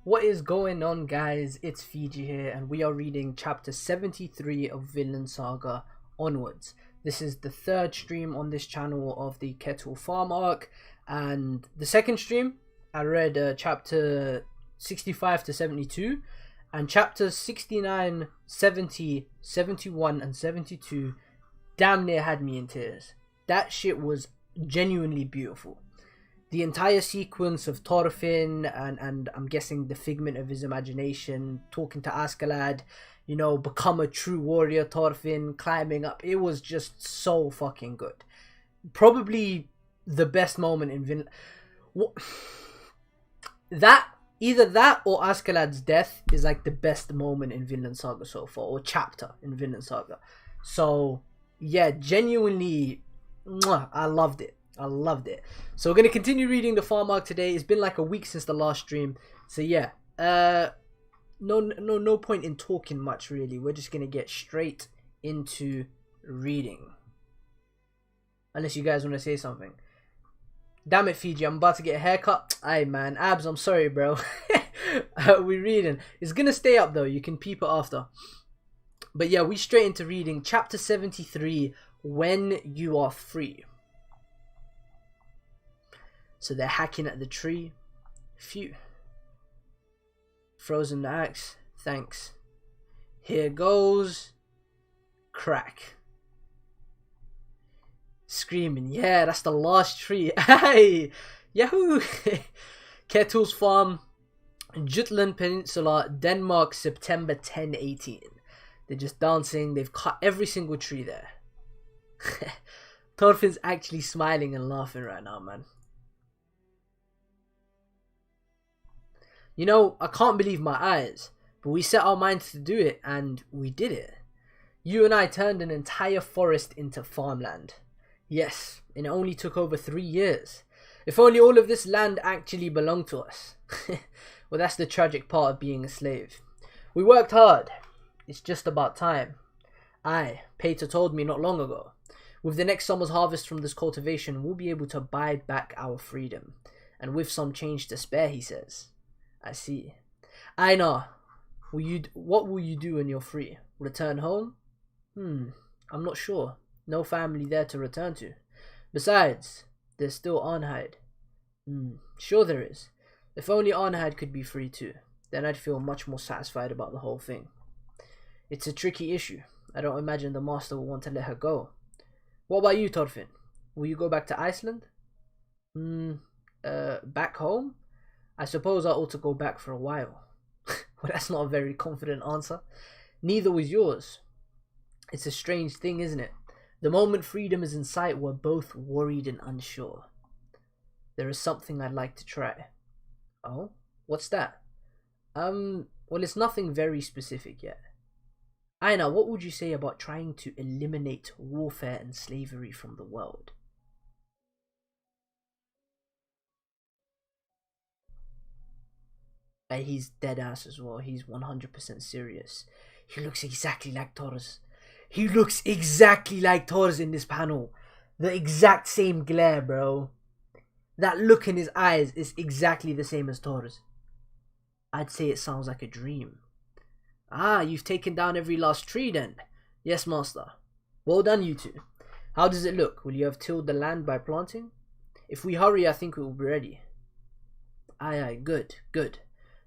What is going on, guys? It's Fiji here, and we are reading chapter 73 of Vinland Saga onwards. This is the third stream on this channel of the Kettle Farm arc, and the second stream I read chapter 65 to 72, and chapters 69, 70, 71, and 72 damn near had me in tears. That shit was genuinely beautiful. The entire sequence of Thorfinn and I'm guessing the figment of his imagination, talking to Askeladd, become a true warrior Thorfinn, climbing up. It was just so fucking good. Probably the best moment in Vinland. Either that or Askeladd's death is like the best moment in Vinland Saga so far, or chapter in Vinland Saga. So yeah, genuinely, I loved it. So we're going to continue reading the farm arc today. It's been like a week since the last stream. So yeah, no point in talking much really. We're just going to get straight into reading. Unless you guys want to say something. Damn it, Fiji, I'm about to get a haircut. Aye man, Abs, I'm sorry bro. We're reading. It's going to stay up though. You can peep it after. But yeah, we straight into reading. Chapter 73, When You Are Free. So they're hacking at the tree. Phew. Frozen the axe. Thanks. Here goes. Crack. Screaming. Yeah, that's the last tree. Hey! Yahoo! Kettle's Farm. Jutland Peninsula, Denmark, September 1018. They're just dancing. They've cut every single tree there. Thorfinn's actually smiling and laughing right now, man. I can't believe my eyes, but we set our minds to do it, and we did it. You and I turned an entire forest into farmland. Yes, and it only took over 3 years. If only all of this land actually belonged to us. Well, that's the tragic part of being a slave. We worked hard. It's just about time. Aye, Peter told me not long ago. With the next summer's harvest from this cultivation, we'll be able to buy back our freedom. And with some change to spare, he says. I see. I know. What will you do when you're free? Return home? I'm not sure. No family there to return to. Besides, there's still Arnheid. Sure there is. If only Arnheid could be free too. Then I'd feel much more satisfied about the whole thing. It's a tricky issue. I don't imagine the master will want to let her go. What about you, Thorfinn? Will you go back to Iceland? Back home? I suppose I ought to go back for a while. Well, that's not a very confident answer. Neither was yours. It's a strange thing, isn't it? The moment freedom is in sight, we're both worried and unsure. There is something I'd like to try. Oh? What's that? Well, it's nothing very specific yet. Aina, what would you say about trying to eliminate warfare and slavery from the world? He's dead ass as well. He's 100% serious. He looks exactly like Thor's. He looks exactly like Thor's in this panel. The exact same glare, bro. That look in his eyes is exactly the same as Thor's. I'd say it sounds like a dream. Ah, you've taken down every last tree then. Yes, master. Well done, you two. How does it look? Will you have tilled the land by planting? If we hurry, I think we will be ready. Aye, good.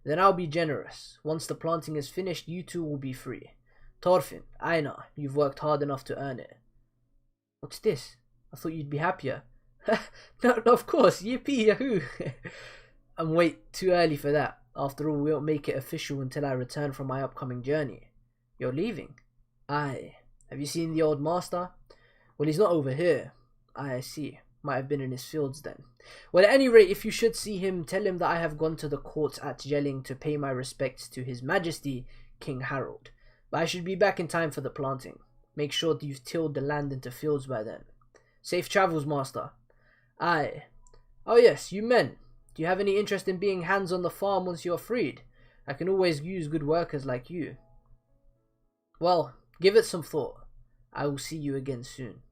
Then I'll be generous. Once the planting is finished, you two will be free. Thorfinn, Einar, you've worked hard enough to earn it. What's this? I thought you'd be happier. No, of course. Yippee, yahoo. And wait, too early for that. After all, we won't make it official until I return from my upcoming journey. You're leaving? Aye. Have you seen the old master? Well, he's not over here. I see. Might have been in his fields then. Well, at any rate, if you should see him, tell him that I have gone to the courts at Jelling to pay my respects to His Majesty, King Harold. But I should be back in time for the planting. Make sure that you've tilled the land into fields by then. Safe travels, master. Aye. Oh yes, you men. Do you have any interest in being hands on the farm once you're freed? I can always use good workers like you. Well, give it some thought. I will see you again soon.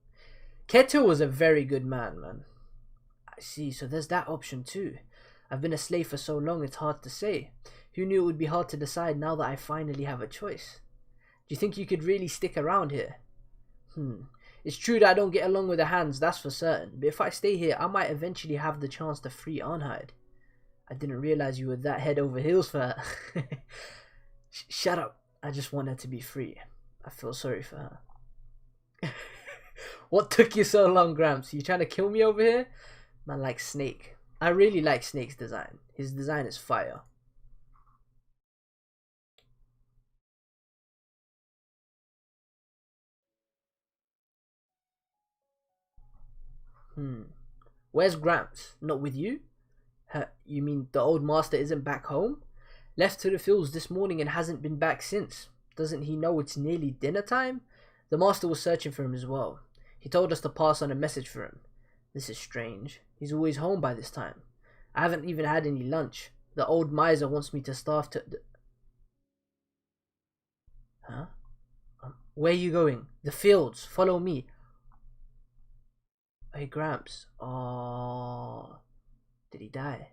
Kettle was a very good man. I see, so there's that option too. I've been a slave for so long, it's hard to say. Who knew it would be hard to decide now that I finally have a choice? Do you think you could really stick around here? It's true that I don't get along with the hands, that's for certain. But if I stay here, I might eventually have the chance to free Arnheid. I didn't realize you were that head over heels for her. Shut up. I just want her to be free. I feel sorry for her. What took you so long, Gramps? You trying to kill me over here? Man, like Snake. I really like Snake's design. His design is fire. Where's Gramps? Not with you? You mean the old master isn't back home? Left to the fields this morning and hasn't been back since. Doesn't he know it's nearly dinner time? The master was searching for him as well. He told us to pass on a message for him. This is strange. He's always home by this time. I haven't even had any lunch. The old miser wants me to starve to... Huh? Where are you going? The fields. Follow me. Hey, Gramps. Oh... Did he die?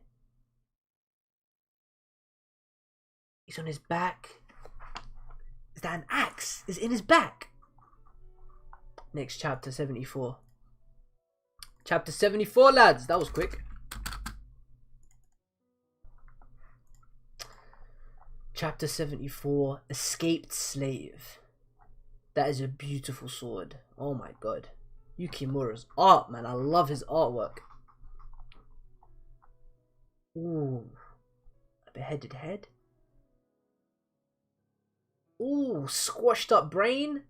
He's on his back. Is that an axe? Is it in his back? Next chapter 74. Chapter 74, lads. That was quick. Chapter 74. Escaped Slave. That is a beautiful sword. Oh my god. Yukimura's art, man. I love his artwork. Ooh. A beheaded head. Ooh. Squashed up brain.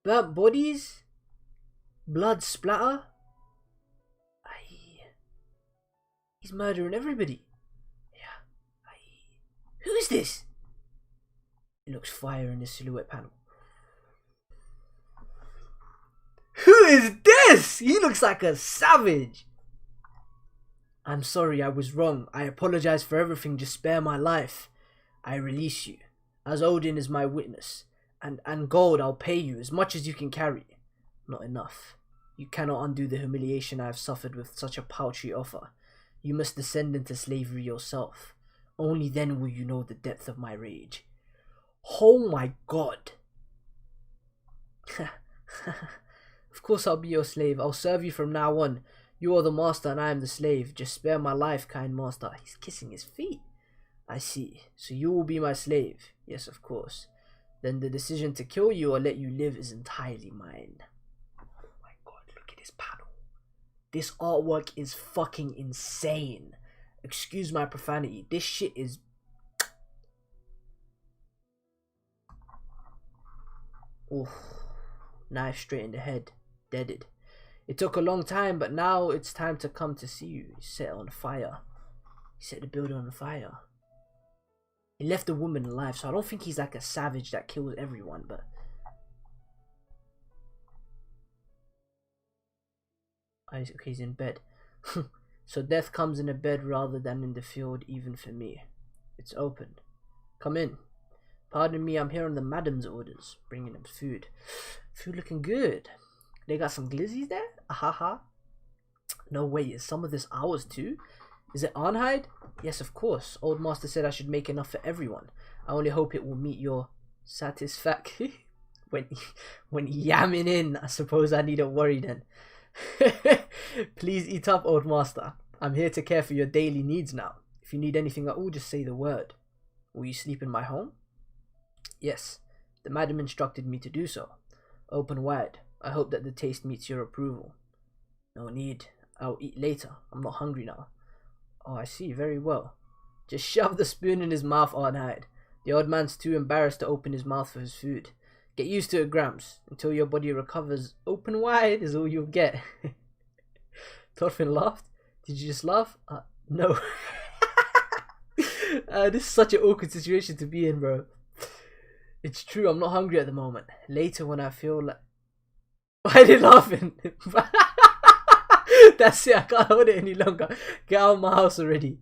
Burnt bodies. Blood splatter. Aye. He's murdering everybody. Yeah. Aye. Who is this? It looks fire in the silhouette panel. Who is this? He looks like a savage. I'm sorry, I was wrong. I apologize for everything. Just spare my life. I release you. As Odin is my witness. And gold, I'll pay you as much as you can carry. Not enough. You cannot undo the humiliation I have suffered with such a paltry offer. You must descend into slavery yourself. Only then will you know the depth of my rage. Oh my god. Of course I'll be your slave. I'll serve you from now on. You are the master and I am the slave. Just spare my life, kind master. He's kissing his feet. I see. So you will be my slave. Yes, of course. Then the decision to kill you or let you live is entirely mine. Oh my god, look at this panel. This artwork is fucking insane. Excuse my profanity. This shit is... Oof. Knife straight in the head. Deaded. It took a long time, but now it's time to come to see you. He set it on fire. He set the building on fire. He left the woman alive, so I don't think he's like a savage that kills everyone, but... Okay, he's in bed. So death comes in a bed rather than in the field, even for me. It's open. Come in. Pardon me, I'm here on the madam's orders. Bringing them food. Food looking good. They got some glizzies there? Ahaha. No way, is some of this ours too? Is it Arnheid? Yes, of course. Old master said I should make enough for everyone. I only hope it will meet your satisfaction. when yamming in, I suppose I needn't worry then. Please eat up, old master. I'm here to care for your daily needs now. If you need anything at all, just say the word. Will you sleep in my home? Yes. The madam instructed me to do so. Open wide. I hope that the taste meets your approval. No need. I'll eat later. I'm not hungry now. Oh, I see. Very well. Just shove the spoon in his mouth, Arnheid. The old man's too embarrassed to open his mouth for his food. Get used to it, Gramps. Until your body recovers, open wide is all you'll get. Thorfinn laughed. Did you just laugh? No. This is such an awkward situation to be in, bro. It's true, I'm not hungry at the moment. Later when I feel like... Why are they laughing? That's it, I can't hold it any longer. Get out of my house already.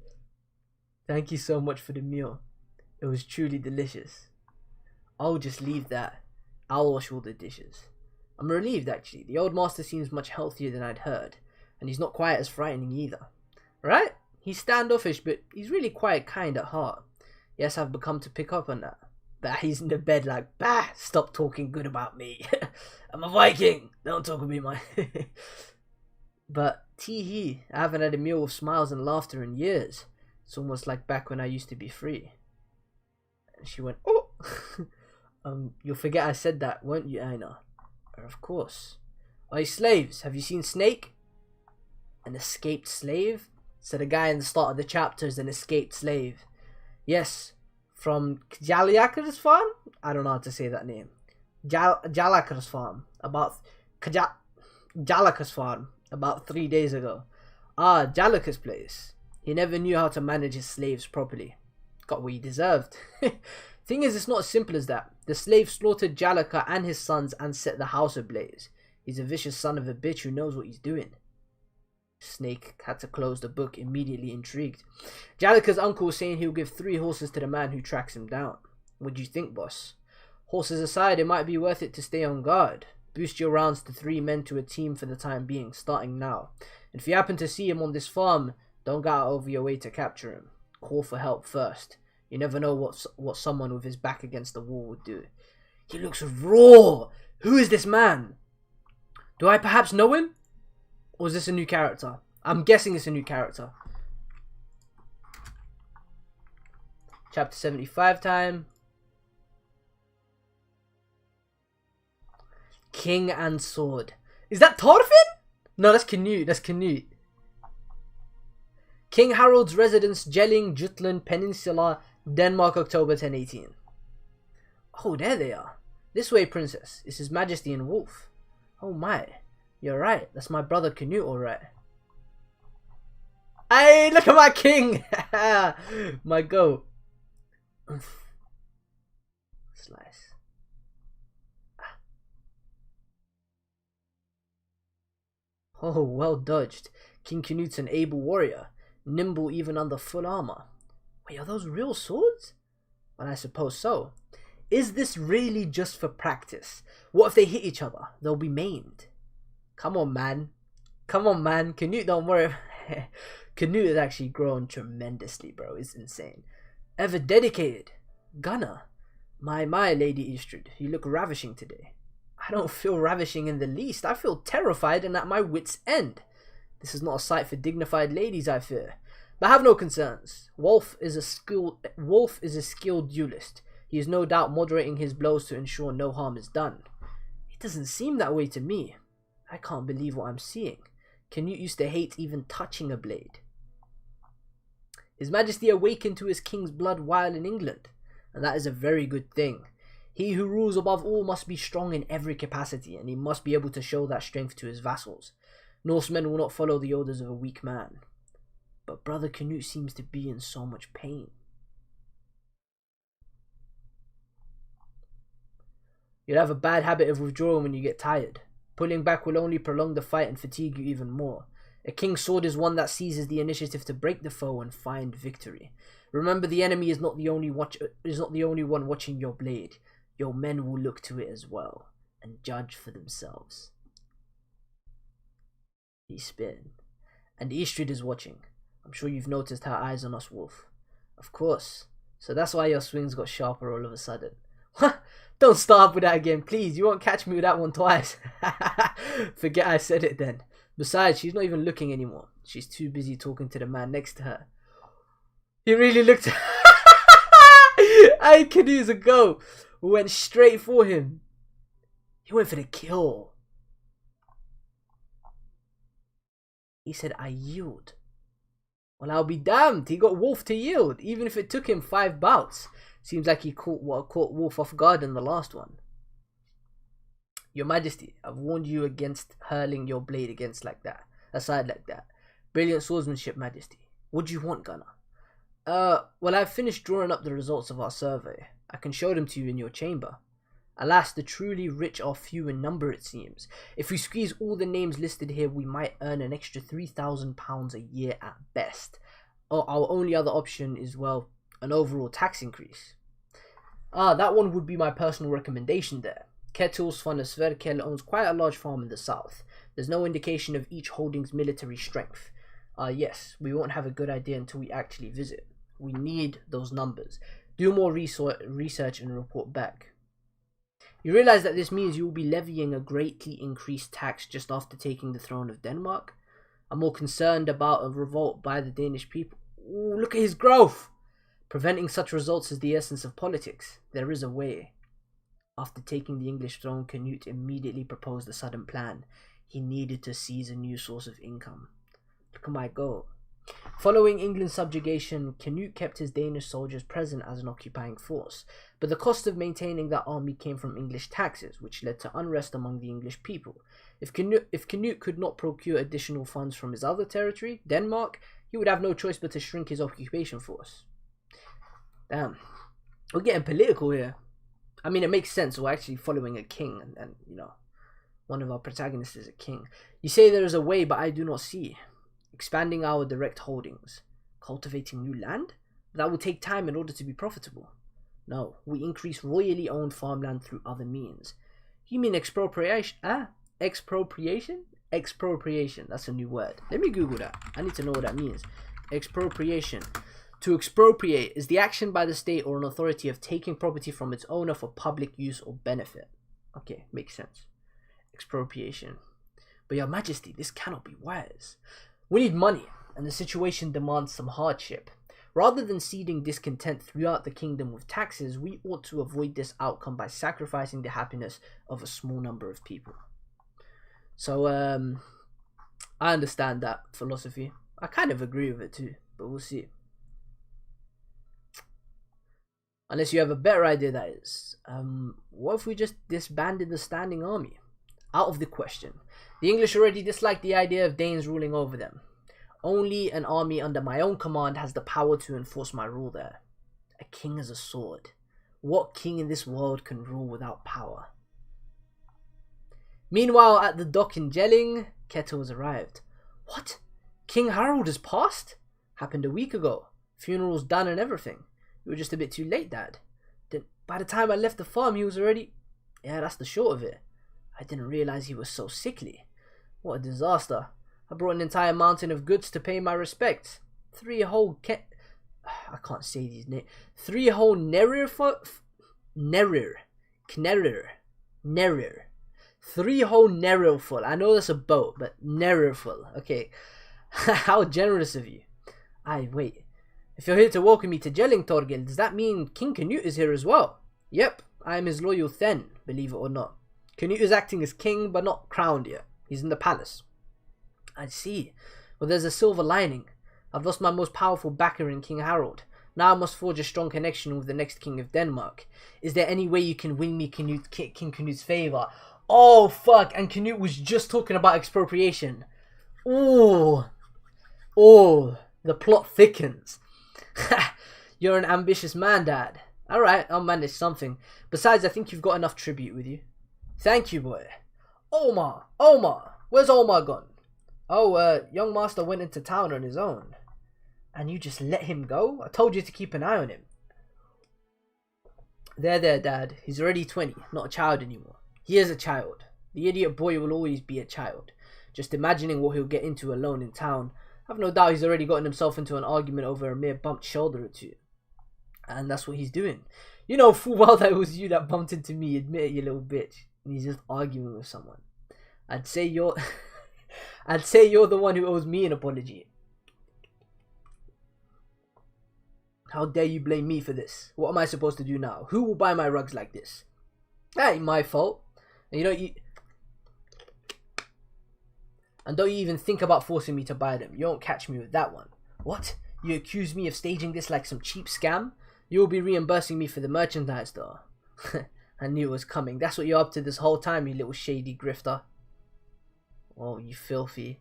Thank you so much for the meal. It was truly delicious. I'll just leave that. I'll wash all the dishes. I'm relieved actually. The old master seems much healthier than I'd heard. And he's not quite as frightening either. Right? He's standoffish, but he's really quite kind at heart. Yes, I've become to pick up on that. But he's in the bed like, bah, stop talking good about me. I'm a Viking. Don't talk about my... But, tee-hee, I haven't had a meal with smiles and laughter in years. It's almost like back when I used to be free. And she went, oh! You'll forget I said that, won't you, Aina? Of course. Oi, slaves, have you seen Snake? An escaped slave? So the guy in the start of the chapter is an escaped slave. Yes, from Jalakar's farm? I don't know how to say that name. Jalakar's farm. Jalakar's farm. About 3 days ago. Ah, Jalakar's place. He never knew how to manage his slaves properly. Got what he deserved. Thing is, it's not as simple as that. The slave slaughtered Jalaka and his sons and set the house ablaze. He's a vicious son of a bitch who knows what he's doing. Snake had to close the book, immediately intrigued. Jalaka's uncle was saying he'll give 3 horses to the man who tracks him down. What do you think, boss? Horses aside, it might be worth it to stay on guard. Boost your rounds to 3 men to a team for the time being, starting now. And if you happen to see him on this farm, don't go out over your way to capture him. Call for help first. You never know what someone with his back against the wall would do. He looks raw! Who is this man? Do I perhaps know him? Or is this a new character? I'm guessing it's a new character. Chapter 75 time. King and Sword. Is that Thorfinn? No, that's Canute. That's Canute. King Harold's residence, Jelling, Jutland Peninsula, Denmark, October 1018. Oh, there they are. This way, princess. It's His Majesty and Wolf. Oh my. You're right. That's my brother Canute, alright. Hey, look at my king! My goat. Slice. Oh, well dodged. King Canute's an able warrior. Nimble even under full armor. Wait, are those real swords? Well, I suppose so. Is this really just for practice? What if they hit each other? They'll be maimed. Come on, man. Come on, man. Canute, don't worry. Canute has actually grown tremendously, bro. It's insane. Ever dedicated. Gunner. My, Lady Eastrid. You look ravishing today. I don't feel ravishing in the least. I feel terrified and at my wit's end. This is not a sight for dignified ladies, I fear. But have no concerns. Wolf is a skilled duelist. He is no doubt moderating his blows to ensure no harm is done. It doesn't seem that way to me. I can't believe what I'm seeing. Canute used to hate even touching a blade. His Majesty awakened to his king's blood while in England, and that is a very good thing. He who rules above all must be strong in every capacity, and he must be able to show that strength to his vassals. Norsemen will not follow the orders of a weak man. But Brother Canute seems to be in so much pain. You'll have a bad habit of withdrawing when you get tired. Pulling back will only prolong the fight and fatigue you even more. A king's sword is one that seizes the initiative to break the foe and find victory. Remember, the enemy is not the only one watching your blade. Your men will look to it as well and judge for themselves. He spin. And Eastrid is watching. I'm sure you've noticed her eyes on us, Wolf. Of course. So that's why your swings got sharper all of a sudden. Don't start with that again, please. You won't catch me with that one twice. Forget I said it then. Besides, she's not even looking anymore. She's too busy talking to the man next to her. He really looked. I could use a go. Went straight for him. He went for the kill. He said, I yield. Well, I'll be damned. He got Wolf to yield, even if it took him 5 bouts. Seems like he caught Wolf off guard in the last one. Your Majesty, I've warned you against hurling your blade aside like that. Brilliant swordsmanship, Majesty. What do you want, Gunner? Well, I've finished drawing up the results of our survey. I can show them to you in your chamber. Alas, the truly rich are few in number, it seems. If we squeeze all the names listed here, we might earn an extra £3,000 a year at best. Our only other option is, well, an overall tax increase. That one would be my personal recommendation there. Ketil's von Sverkel owns quite a large farm in the south. There's no indication of each holding's military strength. Yes, we won't have a good idea until we actually visit. We need those numbers. Do more research and report back. You realize that this means you will be levying a greatly increased tax just after taking the throne of Denmark? I'm more concerned about a revolt by the Danish people. Ooh, look at his growth! Preventing such results is the essence of politics. There is a way. After taking the English throne, Canute immediately proposed a sudden plan. He needed to seize a new source of income. Look at my goal. Following England's subjugation, Canute kept his Danish soldiers present as an occupying force, but the cost of maintaining that army came from English taxes, which led to unrest among the English people. If Canute could not procure additional funds from his other territory, Denmark, he would have no choice but to shrink his occupation force. Damn. We're getting political here. I mean, it makes sense. We're actually following a king, and you know, one of our protagonists is a king. You say there is a way, but I do not see. Expanding our direct holdings. Cultivating new land? That will take time in order to be profitable. No, we increase royally owned farmland through other means. You mean expropriation? Expropriation? Expropriation. That's a new word. Let me Google that. I need to know what that means. Expropriation. To expropriate is the action by the state or an authority of taking property from its owner for public use or benefit. Okay, makes sense. Expropriation. But your majesty, this cannot be wise. We need money, and the situation demands some hardship. Rather than seeding discontent throughout the kingdom with taxes, we ought to avoid this outcome by sacrificing the happiness of a small number of people. So, I understand that philosophy. I kind of agree with it too, but we'll see. Unless you have a better idea, that is. What if we just disbanded the standing army? Out of the question. The English already dislike the idea of Danes ruling over them. Only an army under my own command has the power to enforce my rule there. A king is a sword. What king in this world can rule without power? Meanwhile, at the dock in Jelling, Kettle has arrived. What? King Harold has passed? Happened a week ago. Funeral's done and everything. You were just a bit too late, Dad. By the time I left the farm, he was already... Yeah, that's the short of it. I didn't realize he was so sickly. What a disaster. I brought an entire mountain of goods to pay my respects. 3 whole I can't say these names. 3 whole Nerir. 3 whole Nerir full. I know that's a boat, but Nerir full. Okay. How generous of you. Wait. If you're here to welcome me to Jelling, Torgil, does that mean King Canute is here as well? Yep, I am his loyal Then, believe it or not. Canute is acting as king, but not crowned yet. He's in the palace. I see. Well, there's a silver lining. I've lost my most powerful backer in King Harold. Now I must forge a strong connection with the next king of Denmark. Is there any way you can win me King Canute's favour? Oh, fuck. And Canute was just talking about expropriation. Ooh. Oh, the plot thickens. You're an ambitious man, Dad. Alright, I'll manage something. Besides, I think you've got enough tribute with you. Thank you, boy. Omar! Where's Omar gone? Oh, young master went into town on his own. And you just let him go? I told you to keep an eye on him. There, Dad. He's already 20, not a child anymore. He is a child. The idiot boy will always be a child. Just imagining what he'll get into alone in town. I've no doubt he's already gotten himself into an argument over a mere bumped shoulder or two. And that's what he's doing. You know full well that it was you that bumped into me. Admit it, you little bitch. And he's just arguing with someone. I'd say you're the one who owes me an apology. How dare you blame me for this? What am I supposed to do now? Who will buy my rugs like this? That ain't my fault. And don't you even think about forcing me to buy them. You won't catch me with that one. What? You accuse me of staging this like some cheap scam? You will be reimbursing me for the merchandise though. I knew it was coming. That's what you're up to this whole time, you little shady grifter. Oh, you filthy.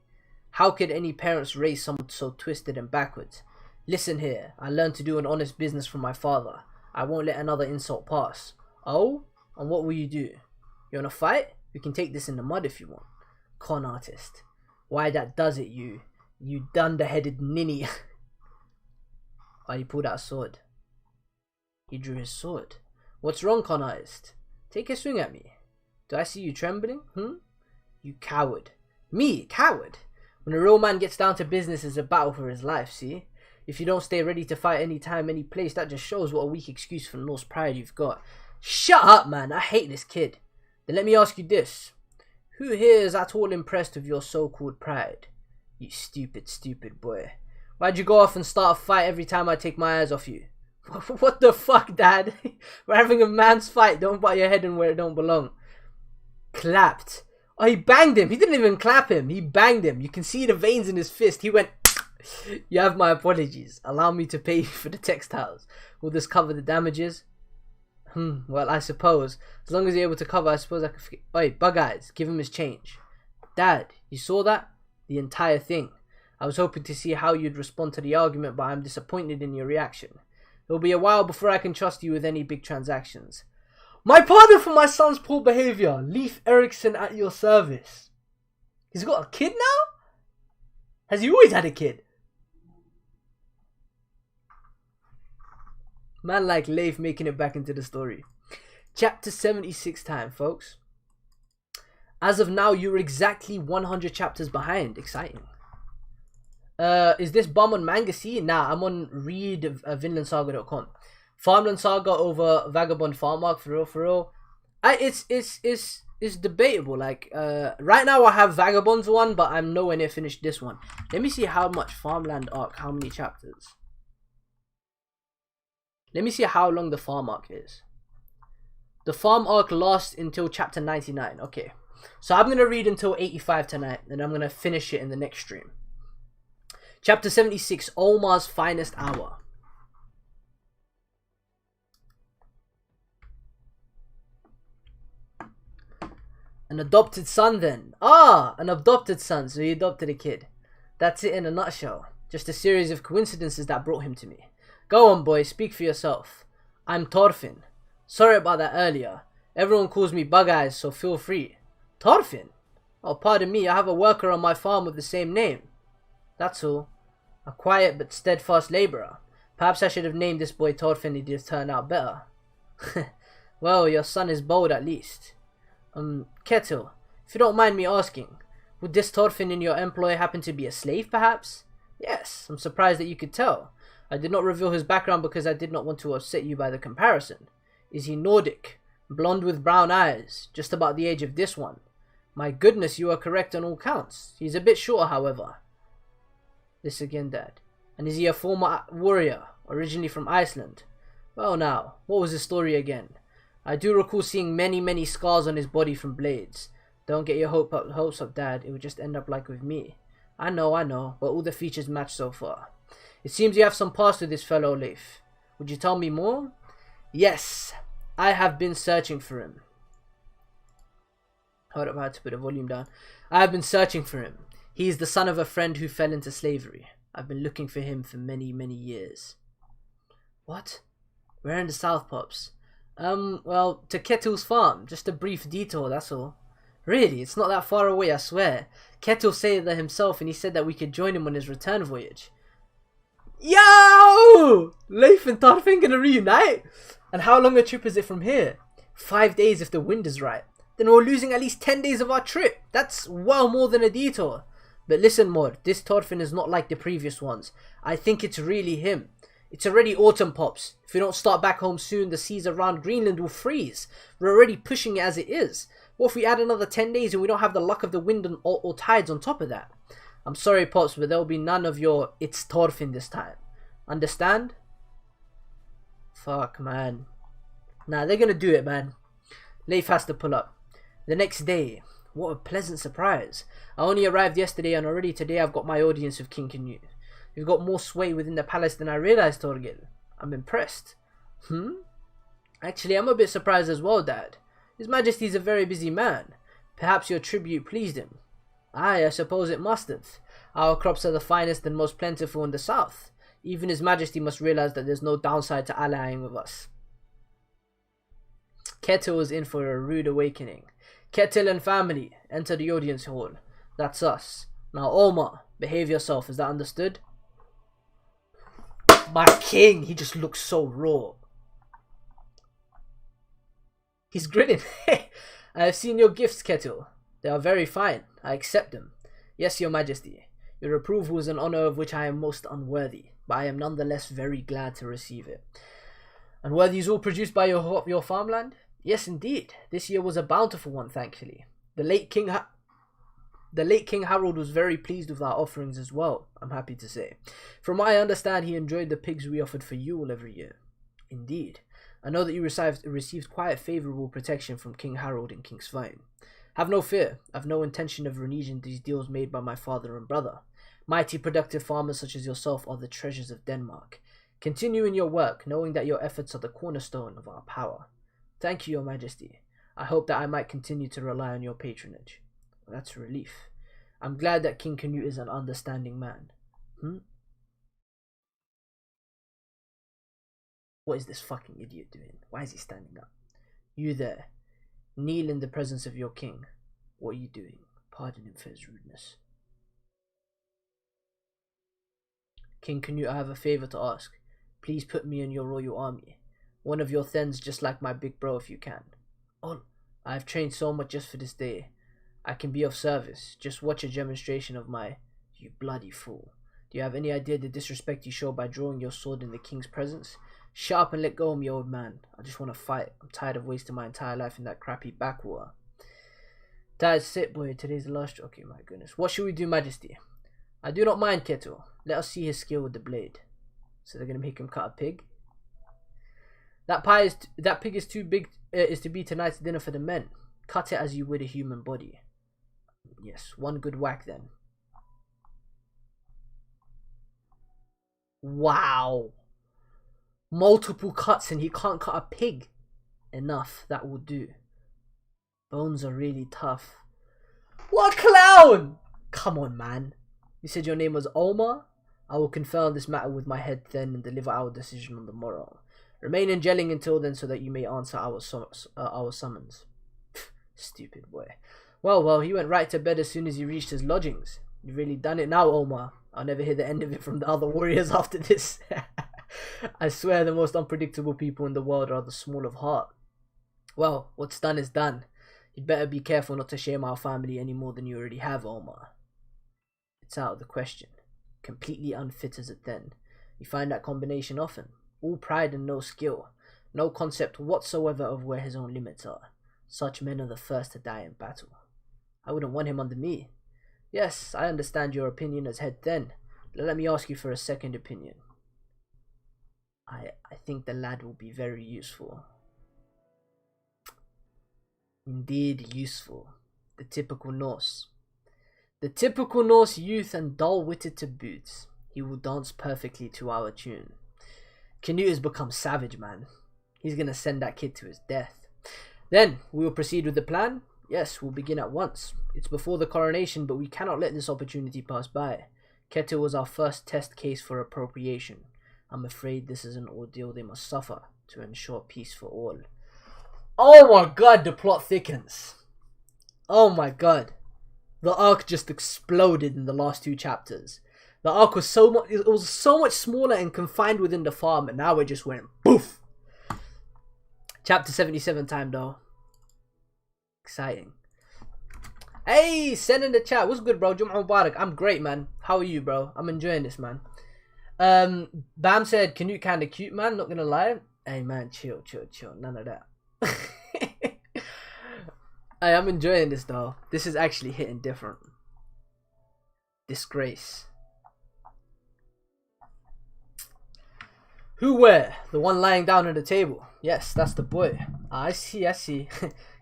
How could any parents raise someone so twisted and backwards? Listen here. I learned to do an honest business from my father. I won't let another insult pass. Oh? And what will you do? You wanna fight? We can take this in the mud if you want. Con artist. Why that does it, you dunder-headed ninny. Oh, he pulled out a sword. He drew his sword. What's wrong, con artist? Take a swing at me. Do I see you trembling? You coward. Me, coward? When a real man gets down to business, it's a battle for his life, see? If you don't stay ready to fight any time, any place, that just shows what a weak excuse for Norse pride you've got. Shut up, man. I hate this kid. Then let me ask you this. Who here is at all impressed with your so-called pride? You stupid, stupid boy. Why'd you go off and start a fight every time I take my eyes off you? What the fuck, Dad? We're having a man's fight. Don't butt your head in where it don't belong. Clapped. Oh, he banged him. He didn't even clap him. He banged him. You can see the veins in his fist. He went... You have my apologies. Allow me to pay you for the textiles. Will this cover the damages? Well, I suppose. As long as you're able to cover, I suppose I could forget. Oi, Bug Eyes, give him his change. Dad, you saw that? The entire thing. I was hoping to see how you'd respond to the argument, but I'm disappointed in your reaction. It'll be a while before I can trust you with any big transactions. My pardon for my son's poor behavior. Leif Erikson at your service. He's got a kid now? Has he always had a kid? Man like Leif making it back into the story. Chapter 76 time, folks. As of now, you're exactly 100 chapters behind. Exciting. Is this bomb on Manga? See? Nah, I'm on VinlandSaga.com. Farmland Saga over Vagabond Farm Arc, for real, for real. It's debatable. Like, right now I have Vagabond's one, but I'm nowhere near finished this one. Let me see how much Farmland Arc, how many chapters. Let me see how long the farm arc is. The farm arc lasts until chapter 99. Okay. So I'm going to read until 85 tonight. And I'm going to finish it in the next stream. Chapter 76. Omar's Finest Hour. An adopted son then. Ah, an adopted son. So he adopted a kid. That's it in a nutshell. Just a series of coincidences that brought him to me. Go on, boy, speak for yourself. I'm Thorfinn. Sorry about that earlier. Everyone calls me Bug Eyes, so feel free. Thorfinn? Oh, pardon me, I have a worker on my farm with the same name. That's all. A quiet but steadfast labourer. Perhaps I should have named this boy Thorfinn, it just turned out better. Well, your son is bold at least. Ketil, if you don't mind me asking, would this Thorfinn in your employ happen to be a slave, perhaps? Yes, I'm surprised that you could tell. I did not reveal his background because I did not want to upset you by the comparison. Is he Nordic? Blonde with brown eyes, just about the age of this one. My goodness, you are correct on all counts. He's a bit shorter, however. This again, Dad. And is he a former warrior, originally from Iceland? Well now, what was his story again? I do recall seeing many scars on his body from blades. Don't get your hopes up, Dad. It would just end up like with me. I know, but all the features match so far. It seems you have some past with this fellow Leif. Would you tell me more? Yes, I have been searching for him. Hold up, I had to put the volume down. I have been searching for him. He is the son of a friend who fell into slavery. I've been looking for him for many years. What? Where in the south, Pops? Well, to Ketil's farm. Just a brief detour, that's all. Really? It's not that far away, I swear. Ketil said that himself, and he said that we could join him on his return voyage. Yo! Leif and Thorfinn gonna reunite? And how long a trip is it from here? 5 days if the wind is right. Then we're losing at least 10 days of our trip. That's well more than a detour. But listen, Mord, this Thorfinn is not like the previous ones. I think it's really him. It's already autumn, Pops. If we don't start back home soon, the seas around Greenland will freeze. We're already pushing it as it is. What if we add another 10 days and we don't have the luck of the wind or tides on top of that? I'm sorry, Pops, but there'll be none of your "it's Thorfinn" this time. Understand? Fuck, man. Nah, they're gonna do it, man. Leif has to pull up. The next day. What a pleasant surprise. I only arrived yesterday and already today I've got my audience with King Canute. You've got more sway within the palace than I realized, Torgil. I'm impressed. Actually, I'm a bit surprised as well, Dad. His Majesty's a very busy man. Perhaps your tribute pleased him. Aye, I suppose it must have. Our crops are the finest and most plentiful in the south. Even His Majesty must realize that there's no downside to allying with us. Ketil is in for a rude awakening. Ketil and family, enter the audience hall. That's us. Now, Omar, behave yourself. Is that understood? My king, he just looks so raw. He's grinning. I have seen your gifts, Ketil. They are very fine. I accept them. Yes, your Majesty. Your approval is an honor of which I am most unworthy, but I am nonetheless very glad to receive it. And were these all produced by your farmland? Yes, indeed. This year was a bountiful one, thankfully. The late King Harold was very pleased with our offerings as well, I'm happy to say. From what I understand, he enjoyed the pigs we offered for Yule every year. Indeed. I know that you received quite favourable protection from King Harold and King Svein. Have no fear. I've no intention of reneging these deals made by my father and brother. Mighty productive farmers such as yourself are the treasures of Denmark. Continue in your work, knowing that your efforts are the cornerstone of our power. Thank you, Your Majesty. I hope that I might continue to rely on your patronage. Well, that's a relief. I'm glad that King Canute is an understanding man. What is this fucking idiot doing? Why is he standing up? You there. Kneel in the presence of your king. What are you doing? Pardon him for his rudeness. King Canute, I have a favour to ask. Please put me in your royal army. One of your thens just like my big bro if you can. Oh, I have trained so much just for this day. I can be of service. Just watch a demonstration of my... You bloody fool. Do you have any idea the disrespect you show by drawing your sword in the king's presence? Shut up and let go of me, old man. I just want to fight. I'm tired of wasting my entire life in that crappy backwater. That's it, boy. Today's the last... Okay, my goodness. What should we do, Majesty? I do not mind, Ketil. Let us see his skill with the blade. So they're going to make him cut a pig? That pig is too big, is to be tonight's dinner for the men. Cut it as you would a human body. Yes, one good whack then. Wow. Multiple cuts and he can't cut a pig. Enough, that will do. Bones are really tough. What a clown! Come on, man. You said your name was Omar? I will confer on this matter with my head then and deliver our decision on the morrow. Remain in gelling until then so that you may answer our summons. Stupid boy. Well, he went right to bed as soon as he reached his lodgings. You've really done it now, Omar. I'll never hear the end of it from the other warriors after this. I swear the most unpredictable people in the world are the small of heart. Well, what's done is done. You'd better be careful not to shame our family any more than you already have, Omar. It's out of the question. Completely unfit as a then. You find that combination often. All pride and no skill. No concept whatsoever of where his own limits are. Such men are the first to die in battle. I wouldn't want him under me. Yes, I understand your opinion as head then. Let me ask you for a second opinion. I think the lad will be very useful. Indeed useful. The typical Norse. The typical Norse youth and dull-witted to boots. He will dance perfectly to our tune. Canute has become savage, man. He's gonna send that kid to his death. Then, we will proceed with the plan. Yes, we'll begin at once. It's before the coronation, but we cannot let this opportunity pass by. Ketil was our first test case for appropriation. I'm afraid this is an ordeal they must suffer to ensure peace for all. Oh my god, the plot thickens. Oh my god. The arc just exploded in the last two chapters. The arc was so much smaller and confined within the farm, and now it just went poof. Chapter 77 time though. Exciting. Hey, send in the chat. What's good, bro? Jum'ah Mubarak. I'm great, man. How are you, bro? I'm enjoying this, man. Bam said, Canute kinda cute, man. Not gonna lie. Hey, man, chill. None of that. Hey, I'm enjoying this, though. This is actually hitting different. Disgrace. Who where? The one lying down on the table. Yes, that's the boy. I see.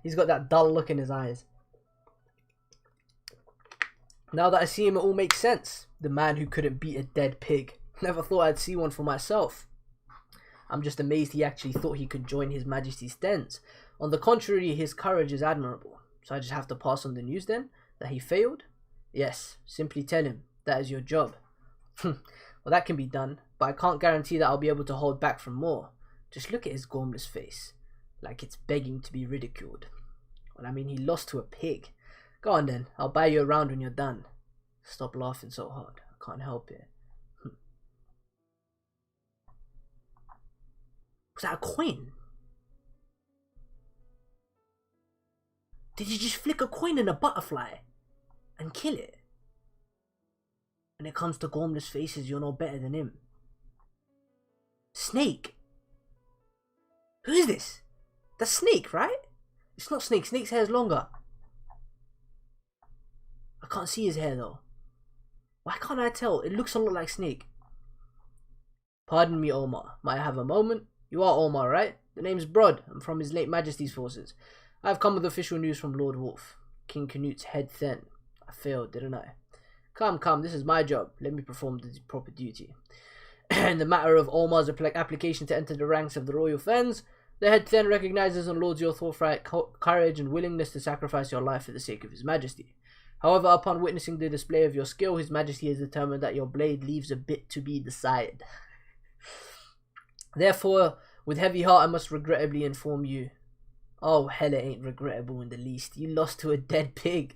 He's got that dull look in his eyes. Now that I see him, it all makes sense. The man who couldn't beat a dead pig. Never thought I'd see one for myself. I'm just amazed he actually thought he could join His Majesty's dens. On the contrary, his courage is admirable. So I just have to pass on the news then? That he failed? Yes, simply tell him. That is your job. Well, that can be done, but I can't guarantee that I'll be able to hold back from more. Just look at his gormless face. Like it's begging to be ridiculed. Well, I mean, he lost to a pig. Go on then, I'll buy you around when you're done. Stop laughing so hard. I can't help it. Was that a coin? Did you just flick a coin in a butterfly and kill it? When it comes to gormless faces, you're no better than him. Snake? Who is this? That's Snake, right? It's not Snake. Snake's hair is longer. I can't see his hair though. Why can't I tell? It looks a lot like Snake. Pardon me, Omar. Might I have a moment? You are Omar, right? The name's Brod. I'm from His Late Majesty's forces. I've come with official news from Lord Wolf. King Canute's head thin. I failed, didn't I? Come, this is my job. Let me perform the proper duty. In the matter of Omar's application to enter the ranks of the royal fens, the head then recognizes and lauds your forthright courage and willingness to sacrifice your life for the sake of His Majesty. However, upon witnessing the display of your skill, His Majesty has determined that your blade leaves a bit to be desired. Therefore, with heavy heart, I must regrettably inform you. Oh, hell, it ain't regrettable in the least. You lost to a dead pig.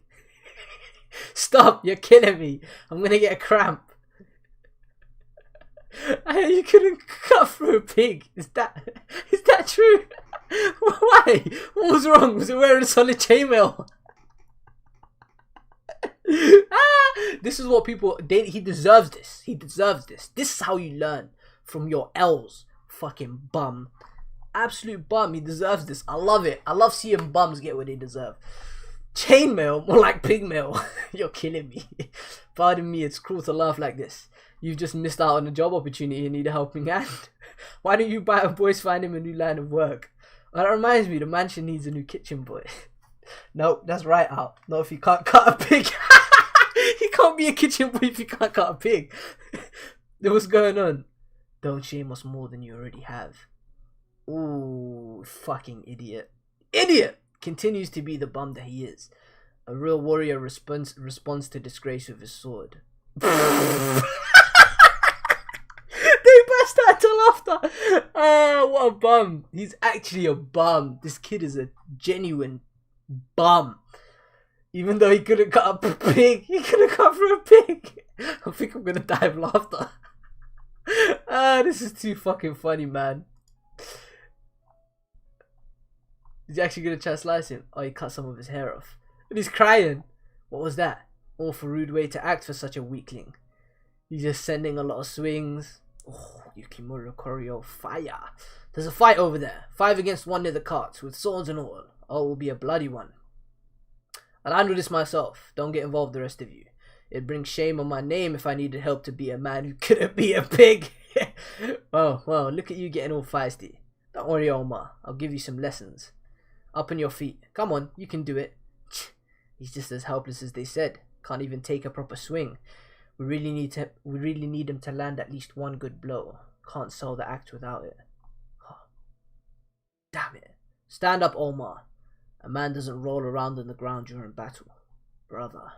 Stop, you're killing me. I'm gonna get a cramp. You couldn't cut through a pig. Is that true? Why? What was wrong? Was it wearing a solid chainmail? This is what people... he deserves this. He deserves this. This is how you learn from your L's. Fucking bum. Absolute bum. He deserves this. I love it. I love seeing bums get what they deserve. Chainmail? More like pigmail. You're killing me. Pardon me, it's cruel to laugh like this. You've just missed out on a job opportunity and need a helping hand. Why don't you buy a boys find him a new line of work? Well, that reminds me, the mansion needs a new kitchen boy. Nope, that's right out. Not if you can't cut a pig. You can't be a kitchen boy if you can't cut a pig. What's going on? Don't shame us more than you already have. Ooh, fucking idiot. Idiot! Continues to be the bum that he is. A real warrior responds to disgrace with his sword. They burst out into laughter. What a bum. He's actually a bum. This kid is a genuine bum. Even though he couldn't cut a pig, he couldn't cut through a pig. I think I'm gonna die of laughter. This is too fucking funny, man. Is he actually gonna try to slice him? Oh, he cut some of his hair off. And he's crying. What was that? Awful rude way to act for such a weakling. He's just sending a lot of swings. Oh, Yukimura Koryo, fire. There's a fight over there. 5 against 1 near the carts, with swords and all. Oh, it will be a bloody one. I'll handle this myself. Don't get involved, the rest of you. It'd bring shame on my name if I needed help to be a man who couldn't be a pig. Well, look at you getting all feisty. Don't worry, Omar. I'll give you some lessons. Up on your feet. Come on, you can do it. He's just as helpless as they said. Can't even take a proper swing. We really need him to land at least one good blow. Can't sell the act without it. Oh, damn it. Stand up, Omar. A man doesn't roll around on the ground during battle. Brother,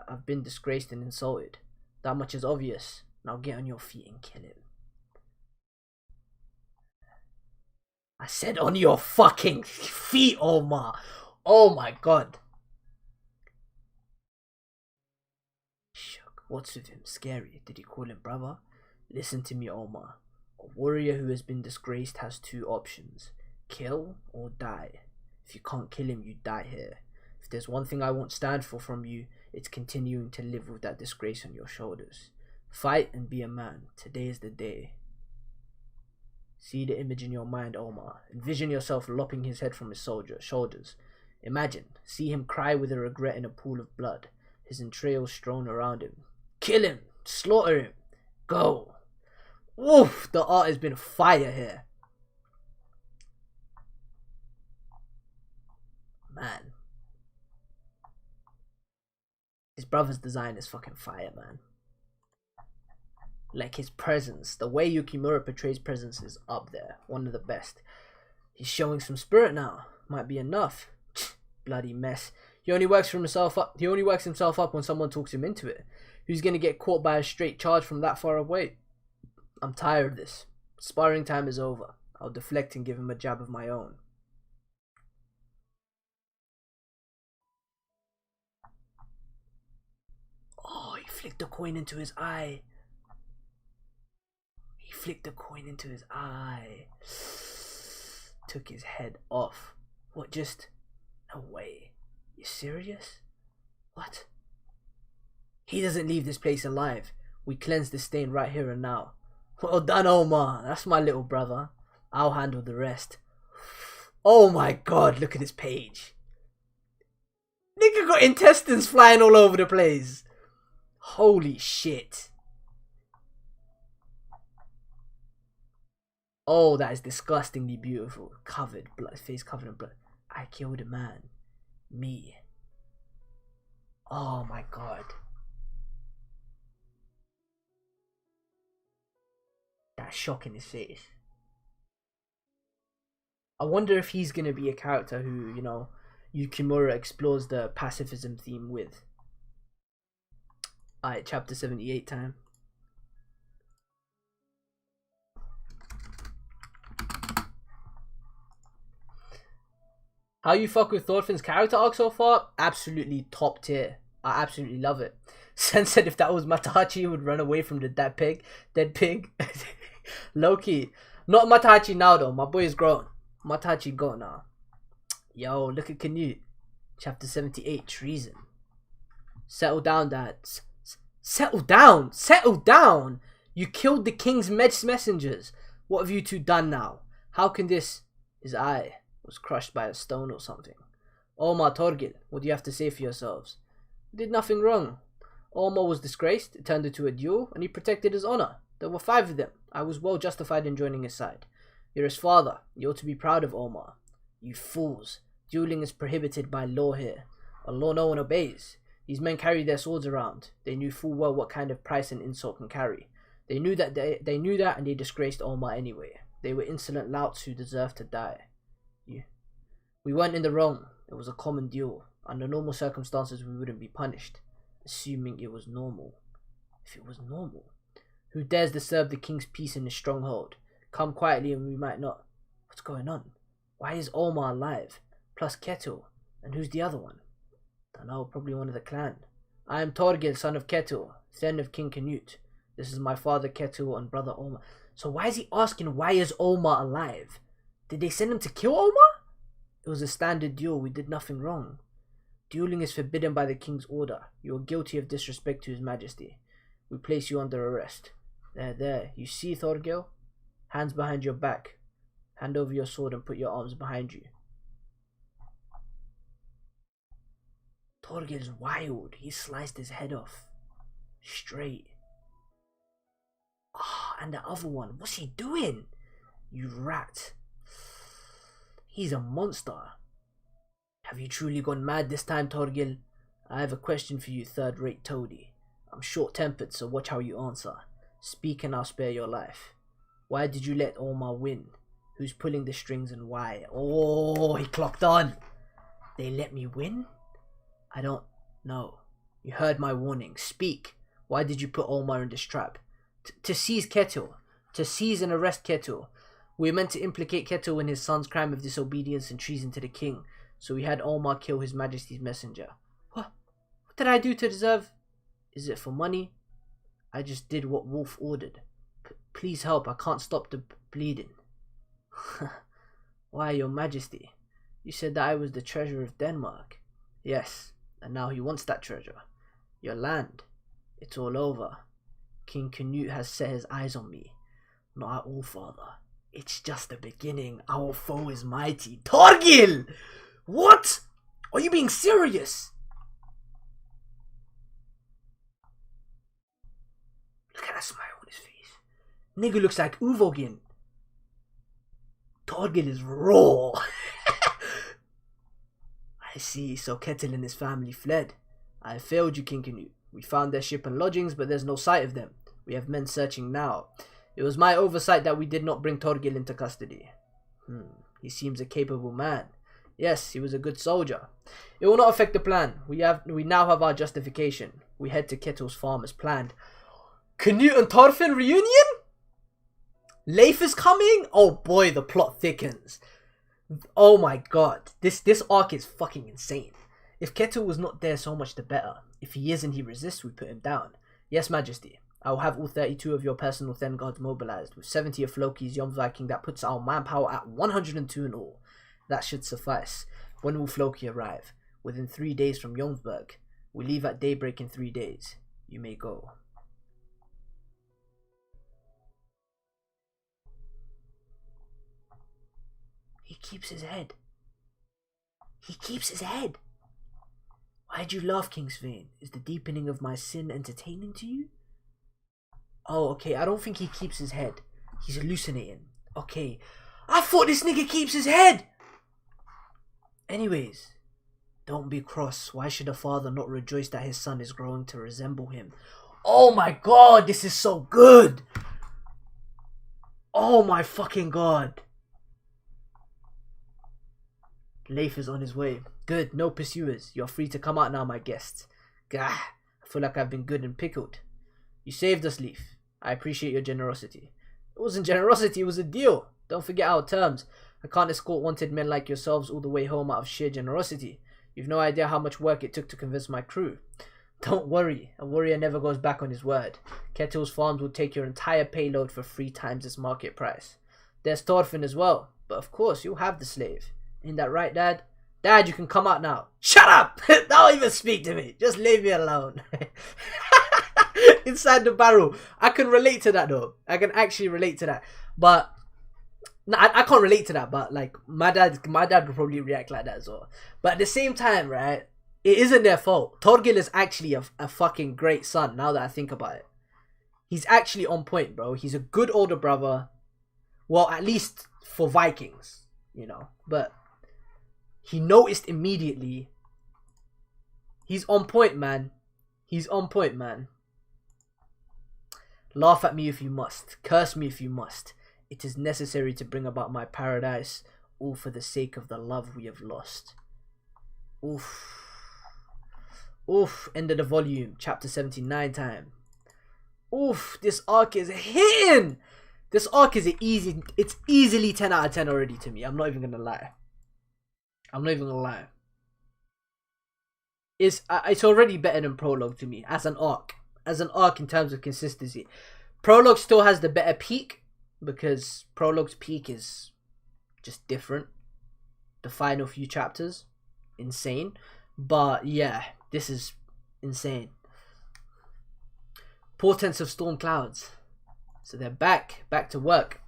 I've been disgraced and insulted. That much is obvious. Now get on your feet and kill him. I said on your fucking feet, Omar. Oh my god. Shook. What's with him? Scary. Did he call him brother? Listen to me, Omar. A warrior who has been disgraced has 2 options. Kill or die. If you can't kill him, you die here. If there's one thing I won't stand for from you, it's continuing to live with that disgrace on your shoulders. Fight and be a man. Today is the day. See the image in your mind, Omar. Envision yourself lopping his head from his shoulders. Imagine. See him cry with a regret in a pool of blood. His entrails strewn around him. Kill him. Slaughter him. Go. Oof, the art has been fire here. Man. His brother's design is fucking fire, man. Like his presence, the way Yukimura portrays presence is up there. One of the best. He's showing some spirit now. Might be enough. Bloody mess. He only works himself up when someone talks him into it. Who's gonna get caught by a straight charge from that far away? I'm tired of this. Sparring time is over. I'll deflect and give him a jab of my own. Oh, he flicked a coin into his eye. He flicked the coin into his eye. Took his head off. What, just... No way. You serious? What? He doesn't leave this place alive. We cleanse this stain right here and now. Well done, Omar. That's my little brother. I'll handle the rest. Oh my god, look at this page. Nigga got intestines flying all over the place. Holy shit. Oh, that is disgustingly beautiful. Covered, blood, face covered in blood. I killed a man. Me. Oh my god. That shock in his face. I wonder if he's gonna be a character who, you know, Yukimura explores the pacifism theme with. Alright, chapter 78 time. How you fuck with Thorfinn's character arc so far? Absolutely top tier. I absolutely love it. Sen said if that was Matahachi, he would run away from the dead pig. Low-key. Not Matahachi now though. My boy is grown. Matahachi gone now. Yo, look at Canute. Chapter 78, treason. Settle down, Dad. Settle down! Settle down! You killed the king's messengers. What have you two done now? How can this... His eye was crushed by a stone or something. Omar, Torgil, what do you have to say for yourselves? He did nothing wrong. Omar was disgraced, it turned into a duel, and he protected his honor. There were 5 of them. I was well justified in joining his side. You're his father. You ought to be proud of Omar. You fools. Dueling is prohibited by law here. A law no one obeys. These men carry their swords around. They knew full well what kind of price an insult can carry. They knew that and they disgraced Omar anyway. They were insolent louts who deserved to die. We weren't in the wrong. It was a common duel. Under normal circumstances we wouldn't be punished. Assuming it was normal. If it was normal. Who dares disturb the king's peace in his stronghold? Come quietly and we might not. What's going on? Why is Omar alive? Plus Ketil. And who's the other one? Dunno, probably one of the clan. I am Torgil, son of Ketil, son of King Canute. This is my father Ketil and brother Omar. So why is he asking why is Omar alive? Did they send him to kill Omar? It was a standard duel, we did nothing wrong. Dueling is forbidden by the king's order. You are guilty of disrespect to his majesty. We place you under arrest. There. You see, Thorgil? Hands behind your back. Hand over your sword and put your arms behind you. Thorgil's wild. He sliced his head off. Straight. Ah, and the other one. What's he doing? You rat. He's a monster. Have you truly gone mad this time, Thorgil? I have a question for you, third-rate toady. I'm short-tempered, so watch how you answer. Speak and I'll spare your life. Why did you let Omar win? Who's pulling the strings and why? Oh, he clocked on. They let me win? I don't know. You heard my warning. Speak. Why did you put Omar in this trap? To seize Ketil. To seize and arrest Ketil. We were meant to implicate Ketil in his son's crime of disobedience and treason to the king. So we had Omar kill his majesty's messenger. What did I do to deserve? Is it for money? I just did what Wolf ordered. Please help, I can't stop the bleeding. Why, your majesty? You said that I was the treasure of Denmark. Yes, and now he wants that treasure. Your land. It's all over. King Canute has set his eyes on me. Not at all, father. It's just the beginning. Our foe is mighty. Thorgil! What? Are you being serious? Look at that smile on his face. Nigga looks like Uvogin. Thorgil is raw. I see, so Ketil and his family fled. I have failed you, King Canute. We found their ship and lodgings, but there's no sight of them. We have men searching now. It was my oversight that we did not bring Thorgil into custody. He seems a capable man. Yes, he was a good soldier. It will not affect the plan. We now have our justification. We head to Ketil's farm as planned. Canute and Thorfinn reunion? Leif is coming? Oh boy, the plot thickens. Oh my god. This arc is fucking insane. If Ketil was not there, so much the better. If he is and he resists, we put him down. Yes, Majesty. I will have all 32 of your personal Then guards mobilized, with 70 of Floki's Jomsviking. That puts our manpower at 102 in all. That should suffice. When will Floki arrive? Within 3 days from Jomsburg. We leave at daybreak in 3 days. You may go. He keeps his head. He keeps his head. Why'd you laugh, King Svein? Is the deepening of my sin entertaining to you? Oh, okay. I don't think he keeps his head. He's hallucinating. Okay. I thought this nigga keeps his head! Anyways, don't be cross. Why should a father not rejoice that his son is growing to resemble him? Oh my god, this is so good! Oh my fucking god. Leif is on his way. Good, no pursuers. You're free to come out now, my guests. Gah, I feel like I've been good and pickled. You saved us, Leif. I appreciate your generosity. It wasn't generosity, it was a deal. Don't forget our terms. I can't escort wanted men like yourselves all the way home out of sheer generosity. You've no idea how much work it took to convince my crew. Don't worry, a warrior never goes back on his word. Ketil's farms will take your entire payload for 3 times its market price. There's Thorfinn as well, but of course you'll have the slave. Ain't that right, Dad? Dad, you can come out now. Shut up! Don't even speak to me. Just leave me alone. Inside the barrel. I can relate to that though. I can actually relate to that. But no, I can't relate to that. But like my dad would probably react like that as well. But at the same time, right? It isn't their fault. Thorgil is actually a fucking great son. Now that I think about it, he's actually on point, bro. He's a good older brother. Well, at least for Vikings, you know. But he noticed immediately. He's on point, man. He's on point, man. Laugh at me if you must. Curse me if you must. It is necessary to bring about my paradise, all for the sake of the love we have lost. Oof. Oof. End of the volume. Chapter 79 time. Oof. This arc is hitting. This arc is it's easily 10 out of 10 already to me. I'm not even going to lie. I'm not even going to lie. It's already better than Prologue to me as an arc. As an arc in terms of consistency. Prologue still has the better peak, because Prologue's peak is just different. The final few chapters, insane. But yeah, this is insane. Portents of storm clouds. So they're back to work.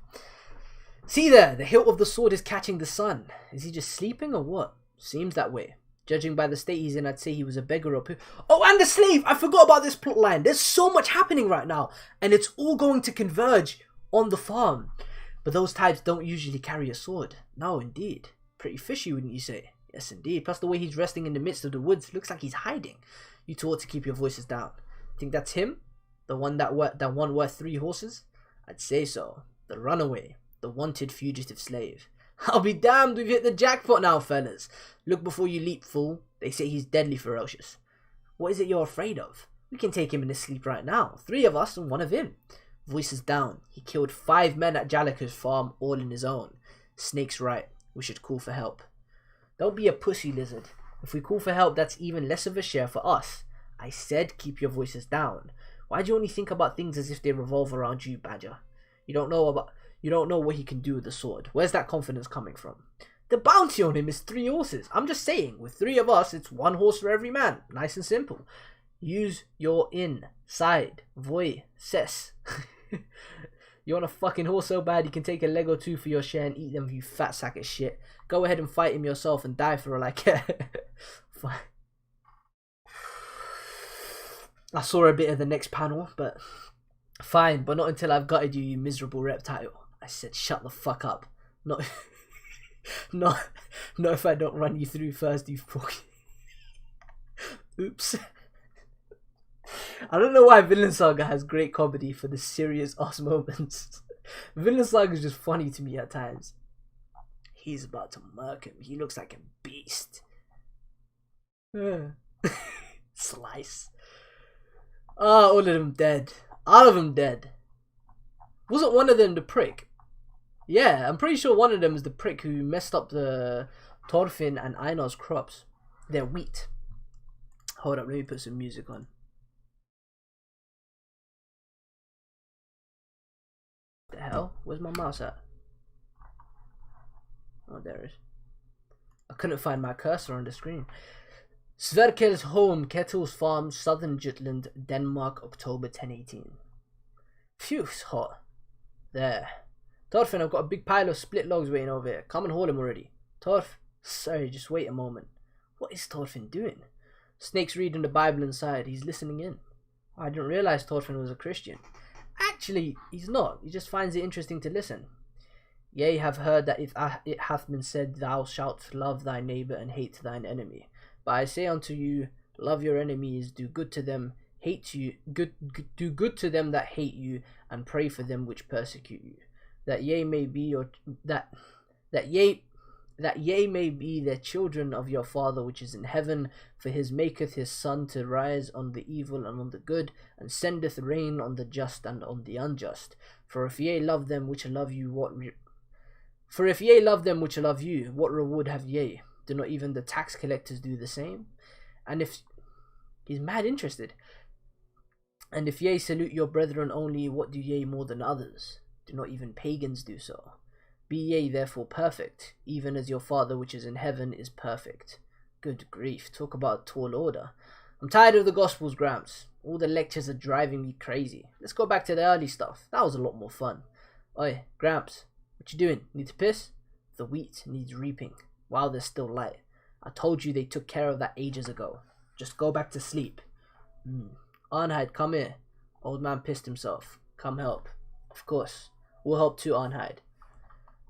See there, the hilt of the sword is catching the sun. Is he just sleeping or what? Seems that way. Judging by the state he's in, I'd say he was a beggar or... Oh, and the slave! I forgot about this plot line. There's so much happening right now. And it's all going to converge on the farm. But those types don't usually carry a sword. No, indeed. Pretty fishy, wouldn't you say? Yes, indeed. Plus the way he's resting in the midst of the woods looks like he's hiding. You two ought to keep your voices down. Think that's him? The one that one worth 3 horses? I'd say so. The runaway. The wanted fugitive slave. I'll be damned, we've hit the jackpot now, fellas. Look before you leap, fool. They say he's deadly ferocious. What is it you're afraid of? We can take him in his sleep right now. 3 of us and 1 of him. Voices down. He killed 5 men at Jalika's farm, all in his own. Snake's right. We should call for help. Don't be a pussy, lizard. If we call for help, that's even less of a share for us. I said keep your voices down. Why do you only think about things as if they revolve around you, Badger? You don't know what he can do with the sword. Where's that confidence coming from? The bounty on him is 3 horses. I'm just saying, with 3 of us, it's 1 horse for every man. Nice and simple. Use your inside voices. You want a fucking horse so bad you can take a leg or 2 for your share and eat them, you fat sack of shit. Go ahead and fight him yourself and die for all I care. Fine. I saw a bit of the next panel, but fine, but not until I've gutted you, you miserable reptile. I said shut the fuck up. Not if I don't run you through first, you fucking... Oops. I don't know why Vinland Saga has great comedy for the serious ass moments. Vinland Saga is just funny to me at times. He's about to murk him. He looks like a beast. Slice. Oh, all of them dead. All of them dead. Wasn't one of them the prick? Yeah, I'm pretty sure one of them is the prick who messed up the Thorfinn and Einar's crops. Their wheat. Hold up, let me put some music on. What the hell? Where's my mouse at? Oh, there it is. I couldn't find my cursor on the screen. Sverkel's home, Kettle's farm, Southern Jutland, Denmark, October 1018. Phew, it's hot. There. Thorfinn, I've got a big pile of split logs waiting over here. Come and haul him already. Thorf, sorry, just wait a moment. What is Thorfinn doing? Snake's reading the Bible inside. He's listening in. I didn't realize Thorfinn was a Christian. Actually, he's not. He just finds it interesting to listen. Yea, have heard that it hath been said, Thou shalt love thy neighbour and hate thine enemy. But I say unto you, love your enemies, do good to them, do good to them that hate you, and pray for them which persecute you, that ye may be the children of your Father which is in heaven. For he maketh his sun to rise on the evil and on the good, and sendeth rain on the just and on the unjust. For if ye love them which love you, what reward have ye? Do not even the tax collectors do the same? And if he's mad interested. And if ye salute your brethren only, what do ye more than others? Do not even pagans do so? Be ye therefore perfect, even as your Father which is in heaven is perfect. Good grief, talk about a tall order. I'm tired of the Gospels, Gramps. All the lectures are driving me crazy. Let's go back to the early stuff. That was a lot more fun. Oi, Gramps, what you doing? Need to piss? The wheat needs reaping while there's still light. I told you they took care of that ages ago. Just go back to sleep. Arnheid, come here. Old man pissed himself. Come help. Of course. We'll help too, Arnheid.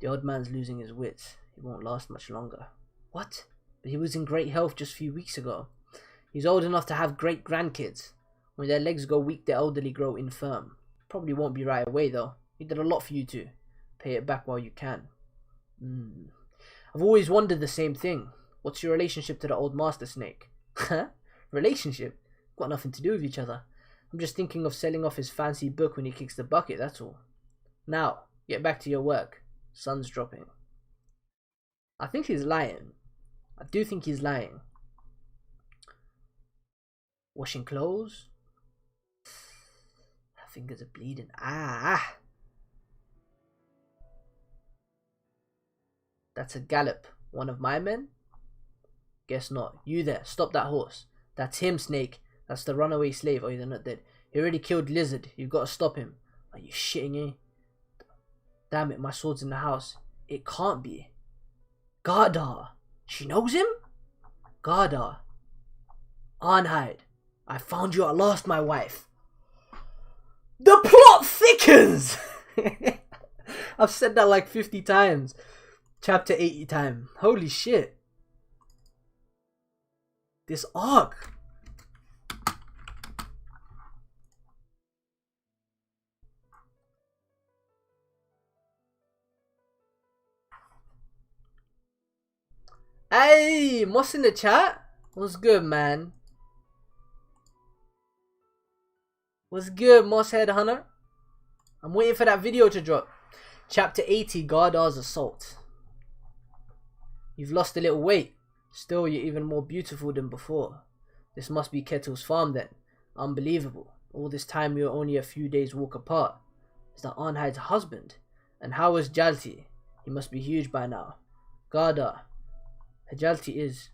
The old man's losing his wits. He won't last much longer. What? But he was in great health just a few weeks ago. He's old enough to have great grandkids. When their legs go weak, the elderly grow infirm. Probably won't be right away though. He did a lot for you two. Pay it back while you can. I've always wondered the same thing. What's your relationship to the old master snake? Huh? Relationship? Got nothing to do with each other. I'm just thinking of selling off his fancy book when he kicks the bucket, that's all. Now, get back to your work. Sun's dropping. I think he's lying. I do think he's lying. Washing clothes. My fingers are bleeding. Ah! That's a gallop. One of my men? Guess not. You there. Stop that horse. That's him, Snake. That's the runaway slave. Oh, they're not dead. He already killed Lizard. You've got to stop him. Are you shitting me? Damn it, my sword's in the house. It can't be. Gardar. She knows him? Gardar. Arnheid. I found you at last, my wife. The plot thickens! I've said that like 50 times. Chapter 80 time. Holy shit. This arc. Hey, Moss in the chat? What's good, man? What's good, Moss Head Hunter? I'm waiting for that video to drop. Chapter 80, Gardar's Assault. You've lost a little weight. Still, you're even more beautiful than before. This must be Kettle's farm then. Unbelievable. All this time we were only a few days walk apart. Is that Arnheid's husband? And how is Jalti? He must be huge by now. Gardar. Jalti is.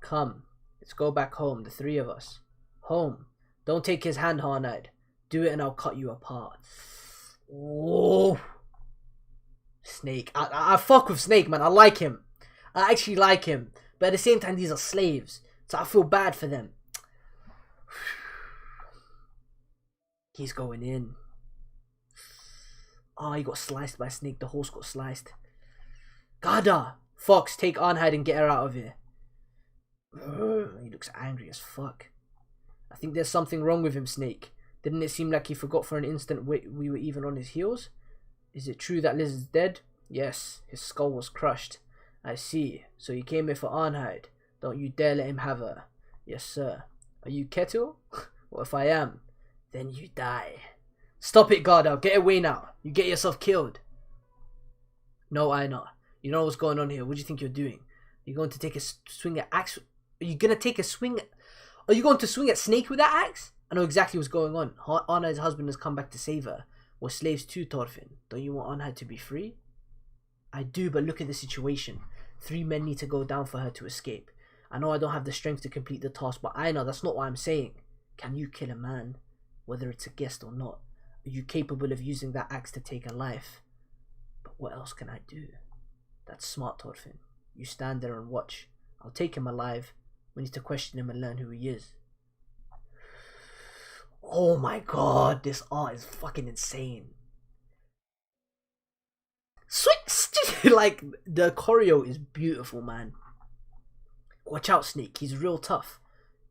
Come. Let's go back home, the three of us. Home. Don't take his hand, Arnheid. Do it and I'll cut you apart. Oh. Snake. I fuck with Snake, man. I like him. I actually like him. But at the same time, these are slaves. So I feel bad for them. He's going in. Oh, he got sliced by Snake. The horse got sliced. Gada! Fox, take Arnheid and get her out of here. He looks angry as fuck. I think there's something wrong with him, Snake. Didn't it seem like he forgot for an instant we were even on his heels? Is it true that Liz is dead? Yes, his skull was crushed. I see. So you came here for Arnheid. Don't you dare let him have her. Yes, sir. Are you Kettle? What if I am? Then you die. Stop it, Garda. Get away now. You get yourself killed. No, Einar. You know what's going on here. What do you think you're doing? You're going to take a swing at axe? Are you going to take a swing? Are you going to swing at Snake with that axe? I know exactly what's going on. Arnheid's husband has come back to save her. We're slaves too, Thorfinn. Don't you want Arnheid to be free? I do, but look at the situation. 3 men need to go down for her to escape. I know I don't have the strength to complete the task, but I know that's not what I'm saying. Can you kill a man, whether it's a guest or not? Are you capable of using that axe to take a life? But what else can I do? That's smart, Thorfinn. You stand there and watch. I'll take him alive. We need to question him and learn who he is. Oh my god, this art is fucking insane. Sweet, like the choreo is beautiful, man. Watch out, Snake. He's real tough.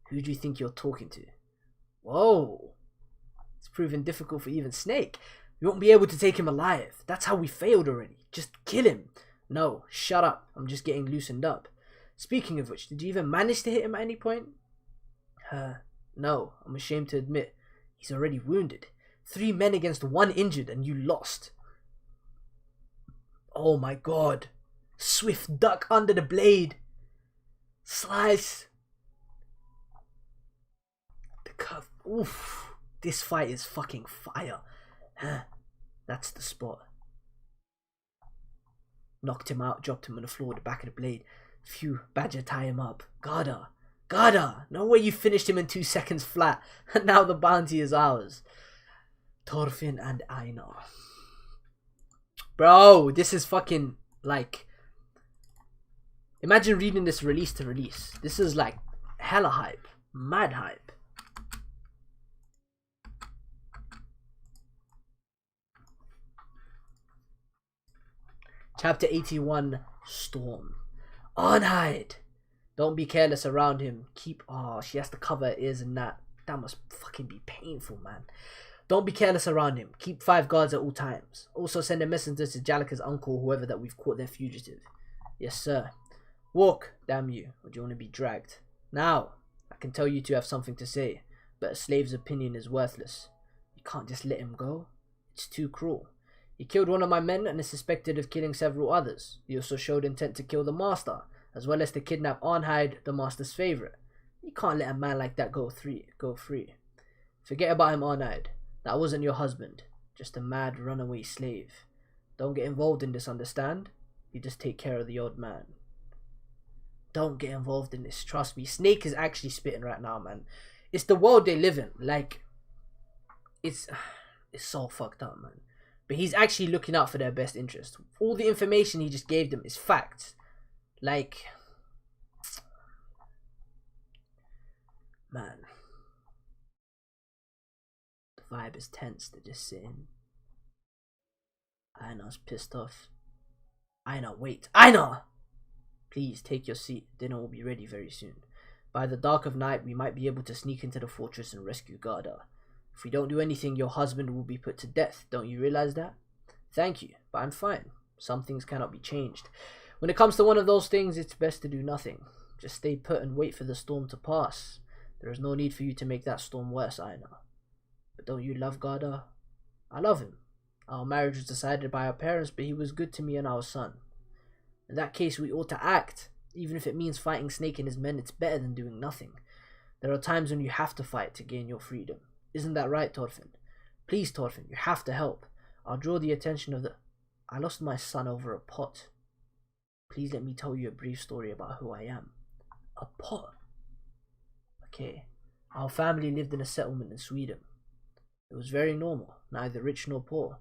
Who do you think you're talking to? Whoa. It's proven difficult for even Snake. We won't be able to take him alive. That's how we failed already. Just kill him. No, shut up. I'm just getting loosened up. Speaking of which, did you even manage to hit him at any point? No, I'm ashamed to admit. He's already wounded. 3 men against 1 injured and you lost. Oh my god. Swift duck under the blade. Slice. The curve. Oof. This fight is fucking fire. That's the spot. Knocked him out, dropped him on the floor with the back of the blade. Phew, Badger, tie him up. Garda! No way you finished him in 2 seconds flat. And now the bounty is ours. Thorfinn and Einar. Bro, this is fucking like... Imagine reading this release to release. This is like hella hype. Mad hype. Chapter 81, Storm. Arnheid! Don't be careless around him. Oh, she has to cover her ears and that. That must fucking be painful, man. Don't be careless around him. Keep 5 guards at all times. Also send a messenger to Jalika's uncle, whoever that we've caught their fugitive. Yes, sir. Walk, damn you. Or do you want to be dragged? Now, I can tell you two have something to say, but a slave's opinion is worthless. You can't just let him go. It's too cruel. He killed one of my men and is suspected of killing several others. He also showed intent to kill the master, as well as to kidnap Arnheid, the master's favourite. You can't let a man like that go free. Forget about him, Arnheid. That wasn't your husband. Just a mad runaway slave. Don't get involved in this, understand? You just take care of the old man. Don't get involved in this. Trust me. Snake is actually spitting right now, man. It's the world they live in. Like, it's so fucked up, man. But he's actually looking out for their best interest. All the information he just gave them is facts. Like, man. The vibe is tense. They're just sitting. Einar's pissed off. Einar, wait. Einar! Please, take your seat. Dinner will be ready very soon. By the dark of night, we might be able to sneak into the fortress and rescue Garda. If we don't do anything, your husband will be put to death. Don't you realize that? Thank you, but I'm fine. Some things cannot be changed. When it comes to one of those things, it's best to do nothing. Just stay put and wait for the storm to pass. There is no need for you to make that storm worse, Einar. But don't you love Garda? I love him. Our marriage was decided by our parents, but he was good to me and our son. In that case, we ought to act. Even if it means fighting Snake and his men, it's better than doing nothing. There are times when you have to fight to gain your freedom. Isn't that right, Thorfinn? Please, Thorfinn, you have to help. I'll draw the attention of the... I lost my son over a pot. Please let me tell you a brief story about who I am. A pot? Okay. Our family lived in a settlement in Sweden. It was very normal, neither rich nor poor.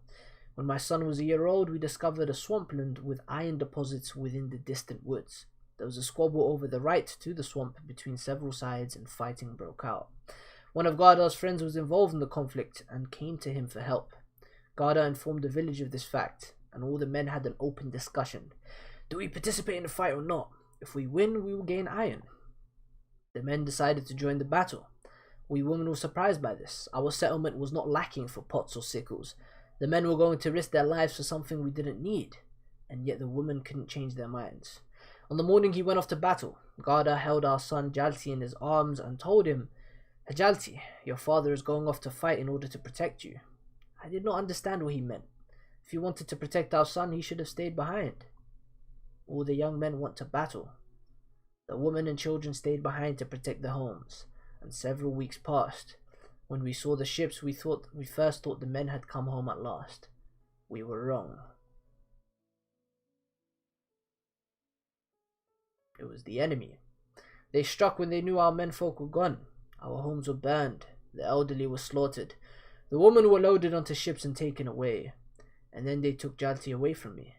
When my son was a year old, we discovered a swampland with iron deposits within the distant woods. There was a squabble over the right to the swamp between several sides and fighting broke out. One of Garda's friends was involved in the conflict and came to him for help. Garda informed the village of this fact, and all the men had an open discussion. Do we participate in the fight or not? If we win, we will gain iron. The men decided to join the battle. We women were surprised by this. Our settlement was not lacking for pots or sickles. The men were going to risk their lives for something we didn't need, and yet the women couldn't change their minds. On the morning he went off to battle, Garda held our son Hjalti in his arms and told him, Hjalti, your father is going off to fight in order to protect you. I did not understand what he meant. If he wanted to protect our son, he should have stayed behind. All the young men went to battle. The women and children stayed behind to protect their homes, and several weeks passed. When we saw the ships, we first thought the men had come home at last. We were wrong. It was the enemy. They struck when they knew our menfolk were gone. Our homes were burned. The elderly were slaughtered. The women were loaded onto ships and taken away. And then they took Jalti away from me.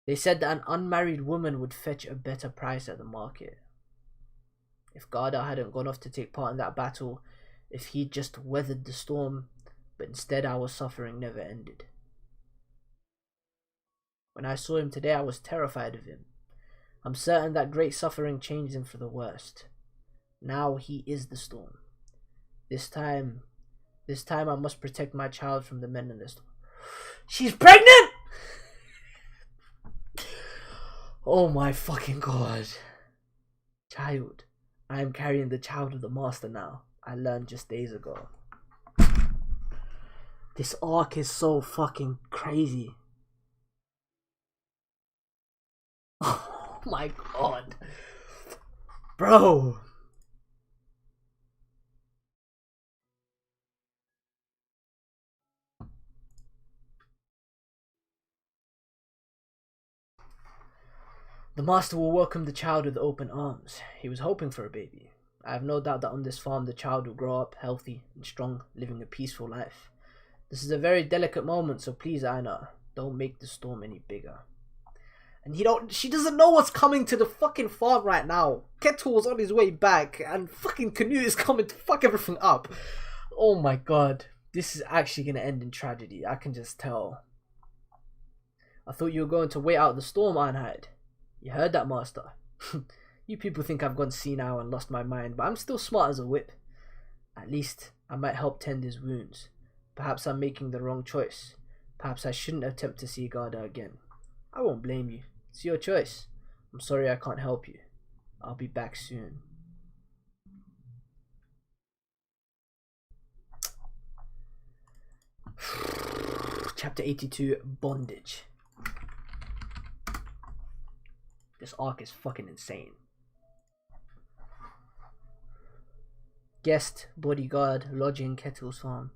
They said that an unmarried woman would fetch a better price at the market. If Garda hadn't gone off to take part in that battle, if he'd just weathered the storm, but instead our suffering never ended. When I saw him today, I was terrified of him. I'm certain that great suffering changed him for the worst. Now he is the storm. This time I must protect my child from the men in the storm. She's pregnant! Oh my fucking god. Child. I am carrying the child of the master now. I learned just days ago. This arc is so fucking crazy. Oh my god. Bro. The master will welcome the child with open arms. He was hoping for a baby. I have no doubt that on this farm the child will grow up healthy and strong, living a peaceful life. This is a very delicate moment, so please, Aina, don't make the storm any bigger. And she doesn't know what's coming to the fucking farm right now. Kettle's on his way back, and fucking Canute is coming to fuck everything up. Oh my god. This is actually gonna end in tragedy, I can just tell. I thought you were going to wait out the storm, Einheid. You heard that, master. You people think I've gone senile and lost my mind, but I'm still smart as a whip. At least, I might help tend his wounds. Perhaps I'm making the wrong choice. Perhaps I shouldn't attempt to see Garda again. I won't blame you. It's your choice. I'm sorry I can't help you. I'll be back soon. Chapter 82, Bondage. This arc is fucking insane. Guest, bodyguard, lodging, Kettle's farm.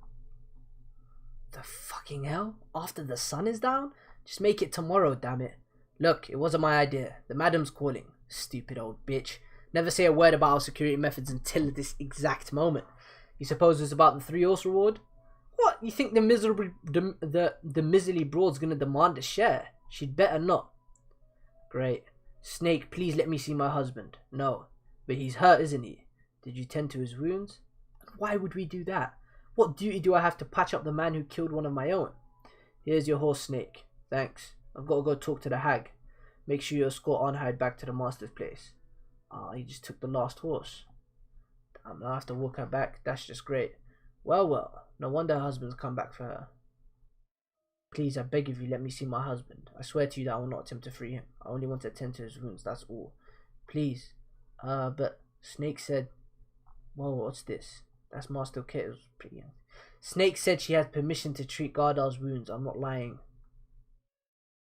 The fucking hell? After the sun is down? Just make it tomorrow, damn it. Look, it wasn't my idea. The madam's calling. Stupid old bitch. Never say a word about our security methods until this exact moment. You suppose it's about the 3 horse reward? What? You think the miserly broad's gonna demand a share? She'd better not. Great. Snake, please let me see my husband. No. But he's hurt, isn't he? Did you tend to his wounds? Why would we do that? What duty do I have to patch up the man who killed one of my own? Here's your horse, Snake. Thanks. I've got to go talk to the hag. Make sure you escort Arnheid back to the master's place. Ah, he just took the last horse. Damn, I have to walk her back. That's just great. Well, well. No wonder her husband's come back for her. Please, I beg of you, let me see my husband. I swear to you that I will not attempt to free him. I only want to attend to his wounds, that's all. Please. But Snake said... Whoa, what's this? That's Master Kettle's pretty young. Snake said she had permission to treat Gardar's wounds. I'm not lying.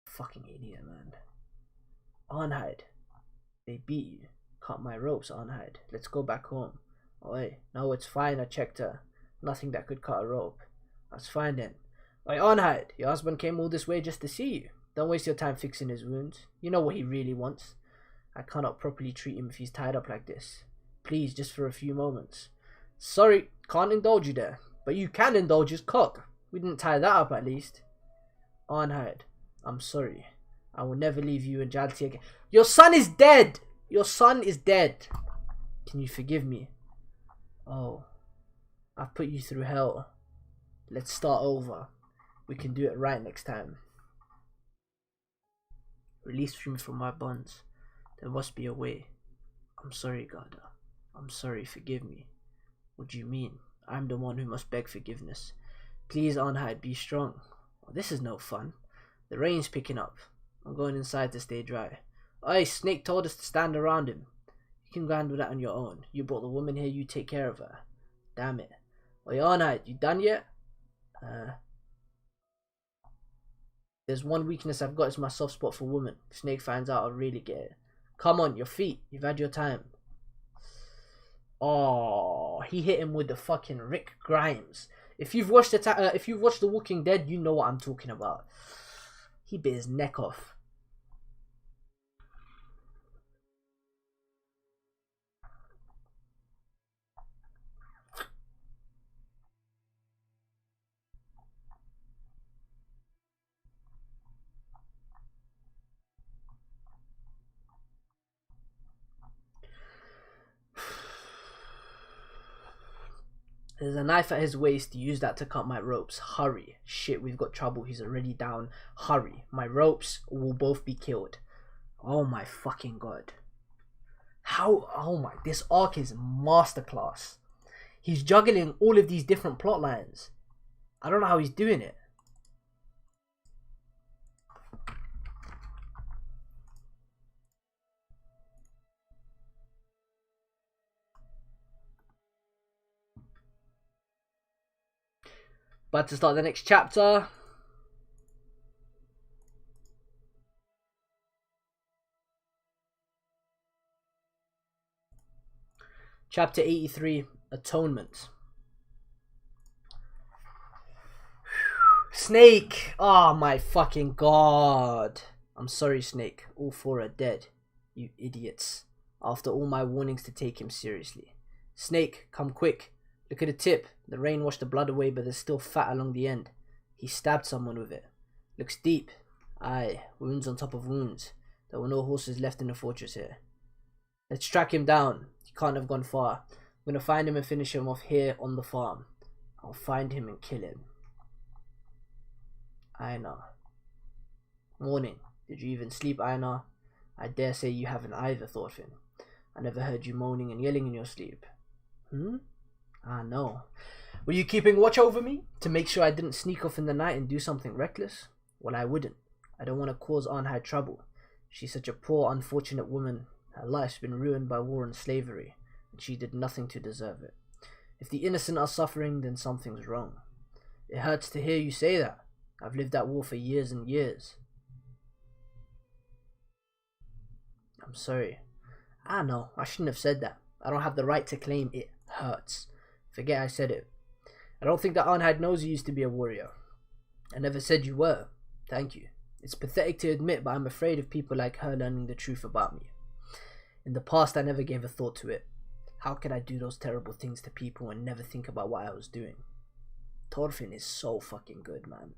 Fucking idiot, man. Arnheid. They beat you. Cut my ropes, Arnheid. Let's go back home. Oh, wait. No, it's fine. I checked her. Nothing that could cut a rope. That's fine then. Oi, Arnheid, your husband came all this way just to see you. Don't waste your time fixing his wounds. You know what he really wants. I cannot properly treat him if he's tied up like this. Please, just for a few moments. Sorry, can't indulge you there. But you can indulge his cock. We didn't tie that up at least. Arnheid, I'm sorry. I will never leave you and Jalti again. Your son is dead! Your son is dead. Can you forgive me? Oh, I've put you through hell. Let's start over. We can do it right next time. Release me from my bonds. There must be a way. I'm sorry, Garda. I'm sorry, forgive me. What do you mean? I'm the one who must beg forgiveness. Please, Arnheid, be strong. Well, this is no fun. The rain's picking up. I'm going inside to stay dry. Oi, Snake told us to stand around him. You can handle that on your own. You brought the woman here, you take care of her. Damn it. Oi, Arnheid, you done yet? There's one weakness I've got, is my soft spot for women. If Snake finds out, I'll really get it. Come on, your feet. You've had your time. Oh, he hit him with the fucking Rick Grimes. If you've watched The Walking Dead, you know what I'm talking about. He bit his neck off. There's a knife at his waist. Use that to cut my ropes. Hurry. Shit, we've got trouble. He's already down. Hurry. My ropes will both be killed. Oh my fucking god. How? Oh my. This arc is masterclass. He's juggling all of these different plot lines. I don't know how he's doing it. About to start the next chapter. Chapter 83, Atonement. Snake! Oh my fucking god. I'm sorry, Snake. All four are dead. You idiots. After all my warnings to take him seriously. Snake, come quick. Look at the tip. The rain washed the blood away, but there's still fat along the end. He stabbed someone with it. Looks deep. Aye, wounds on top of wounds. There were no horses left in the fortress here. Let's track him down. He can't have gone far. I'm gonna find him and finish him off here on the farm. I'll find him and kill him. Einar. Morning. Did you even sleep, Einar? I dare say you haven't either, Thorfinn. I never heard you moaning and yelling in your sleep. Ah, no. Were you keeping watch over me? To make sure I didn't sneak off in the night and do something reckless? Well, I wouldn't. I don't want to cause Arnheid trouble. She's such a poor, unfortunate woman. Her life's been ruined by war and slavery, and she did nothing to deserve it. If the innocent are suffering, then something's wrong. It hurts to hear you say that. I've lived that war for years and years. I'm sorry. I know, I shouldn't have said that. I don't have the right to claim it hurts. Forget I said it. I don't think that Arnheid knows you used to be a warrior. I never said you were. Thank you. It's pathetic to admit, but I'm afraid of people like her learning the truth about me. In the past, I never gave a thought to it. How could I do those terrible things to people and never think about what I was doing? Thorfinn is so fucking good, man.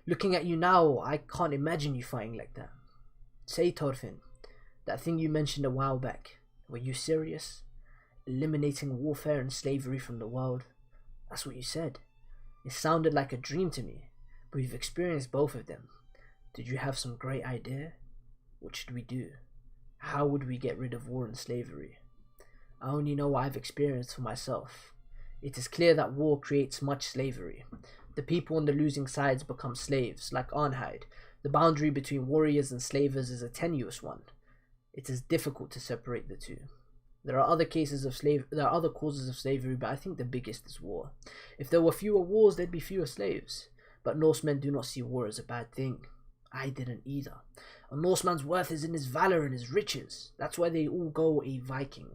Looking at you now, I can't imagine you fighting like that. Say, Thorfinn, that thing you mentioned a while back, were you serious? Eliminating warfare and slavery from the world? That's what you said. It sounded like a dream to me, but you've experienced both of them. Did you have some great idea? What should we do? How would we get rid of war and slavery? I only know what I've experienced for myself. It is clear that war creates much slavery. The people on the losing sides become slaves, like Arnheid. The boundary between warriors and slavers is a tenuous one. It is difficult to separate the two. There are other causes of slavery, but I think the biggest is war. If there were fewer wars, there'd be fewer slaves. But Norsemen do not see war as a bad thing. I didn't either. A Norseman's worth is in his valor and his riches. That's why they all go a Viking.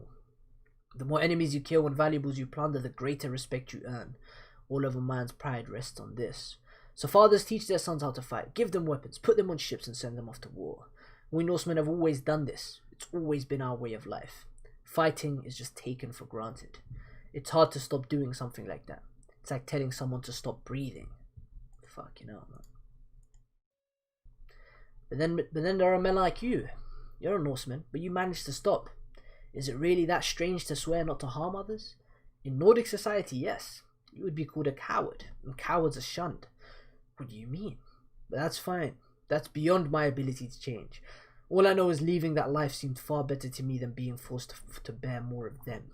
The more enemies you kill and valuables you plunder, the greater respect you earn. All of a man's pride rests on this. So fathers teach their sons how to fight. Give them weapons, put them on ships and send them off to war. We Norsemen have always done this. It's always been our way of life. Fighting is just taken for granted. It's hard to stop doing something like that. It's like telling someone to stop breathing. Fucking hell, man. But then there are men like you. You're a Norseman, but you managed to stop. Is it really that strange to swear not to harm others? In Nordic society, yes. You would be called a coward, and cowards are shunned. What do you mean? But that's fine. That's beyond my ability to change. All I know is leaving that life seemed far better to me than being forced to bear more of them.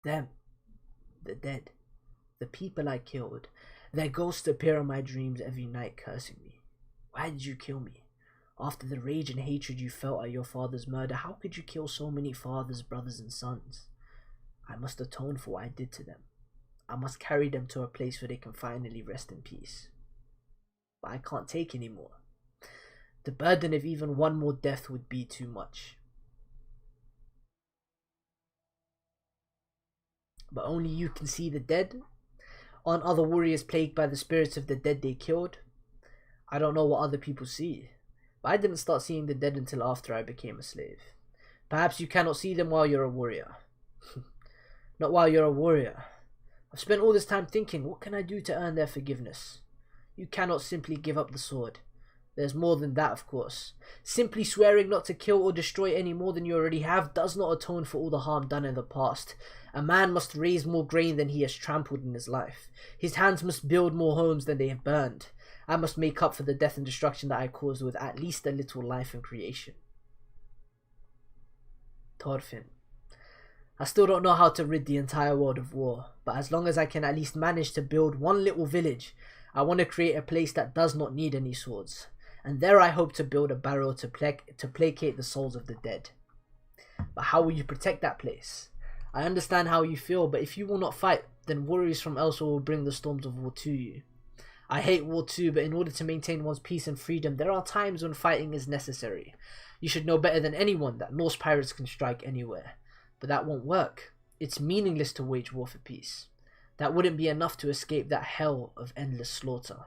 Them. The dead. The people I killed. Their ghosts appear in my dreams every night cursing me. Why did you kill me? After the rage and hatred you felt at your father's murder, how could you kill so many fathers, brothers and sons? I must atone for what I did to them. I must carry them to a place where they can finally rest in peace. But I can't take any more. The burden of even one more death would be too much. But only you can see the dead? Aren't other warriors plagued by the spirits of the dead they killed? I don't know what other people see, but I didn't start seeing the dead until after I became a slave. Perhaps you cannot see them while you're a warrior. Not while you're a warrior. I've spent all this time thinking, what can I do to earn their forgiveness? You cannot simply give up the sword. There's more than that, of course. Simply swearing not to kill or destroy any more than you already have does not atone for all the harm done in the past. A man must raise more grain than he has trampled in his life. His hands must build more homes than they have burned. I must make up for the death and destruction that I caused with at least a little life and creation. Thorfinn. I still don't know how to rid the entire world of war, but as long as I can at least manage to build one little village, I want to create a place that does not need any swords. And there I hope to build a barrow to placate the souls of the dead. But how will you protect that place? I understand how you feel, but if you will not fight, then warriors from elsewhere will bring the storms of war to you. I hate war too, but in order to maintain one's peace and freedom, there are times when fighting is necessary. You should know better than anyone that Norse pirates can strike anywhere. But that won't work. It's meaningless to wage war for peace. That wouldn't be enough to escape that hell of endless slaughter.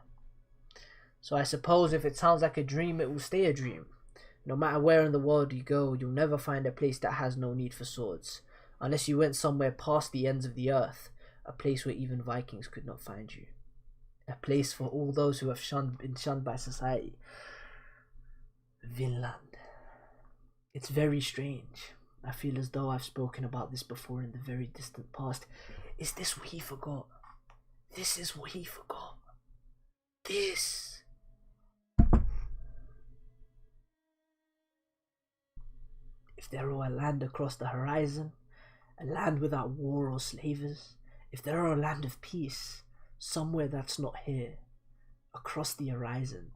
So I suppose if it sounds like a dream, it will stay a dream. No matter where in the world you go, you'll never find a place that has no need for swords. Unless you went somewhere past the ends of the earth, a place where even Vikings could not find you. A place for all those who have been shunned by society. Vinland. It's very strange. I feel as though I've spoken about this before in the very distant past. Is this what he forgot? This is what he forgot. This. If there were a land across the horizon, a land without war or slavers, if there were a land of peace, somewhere that's not here, across the horizon,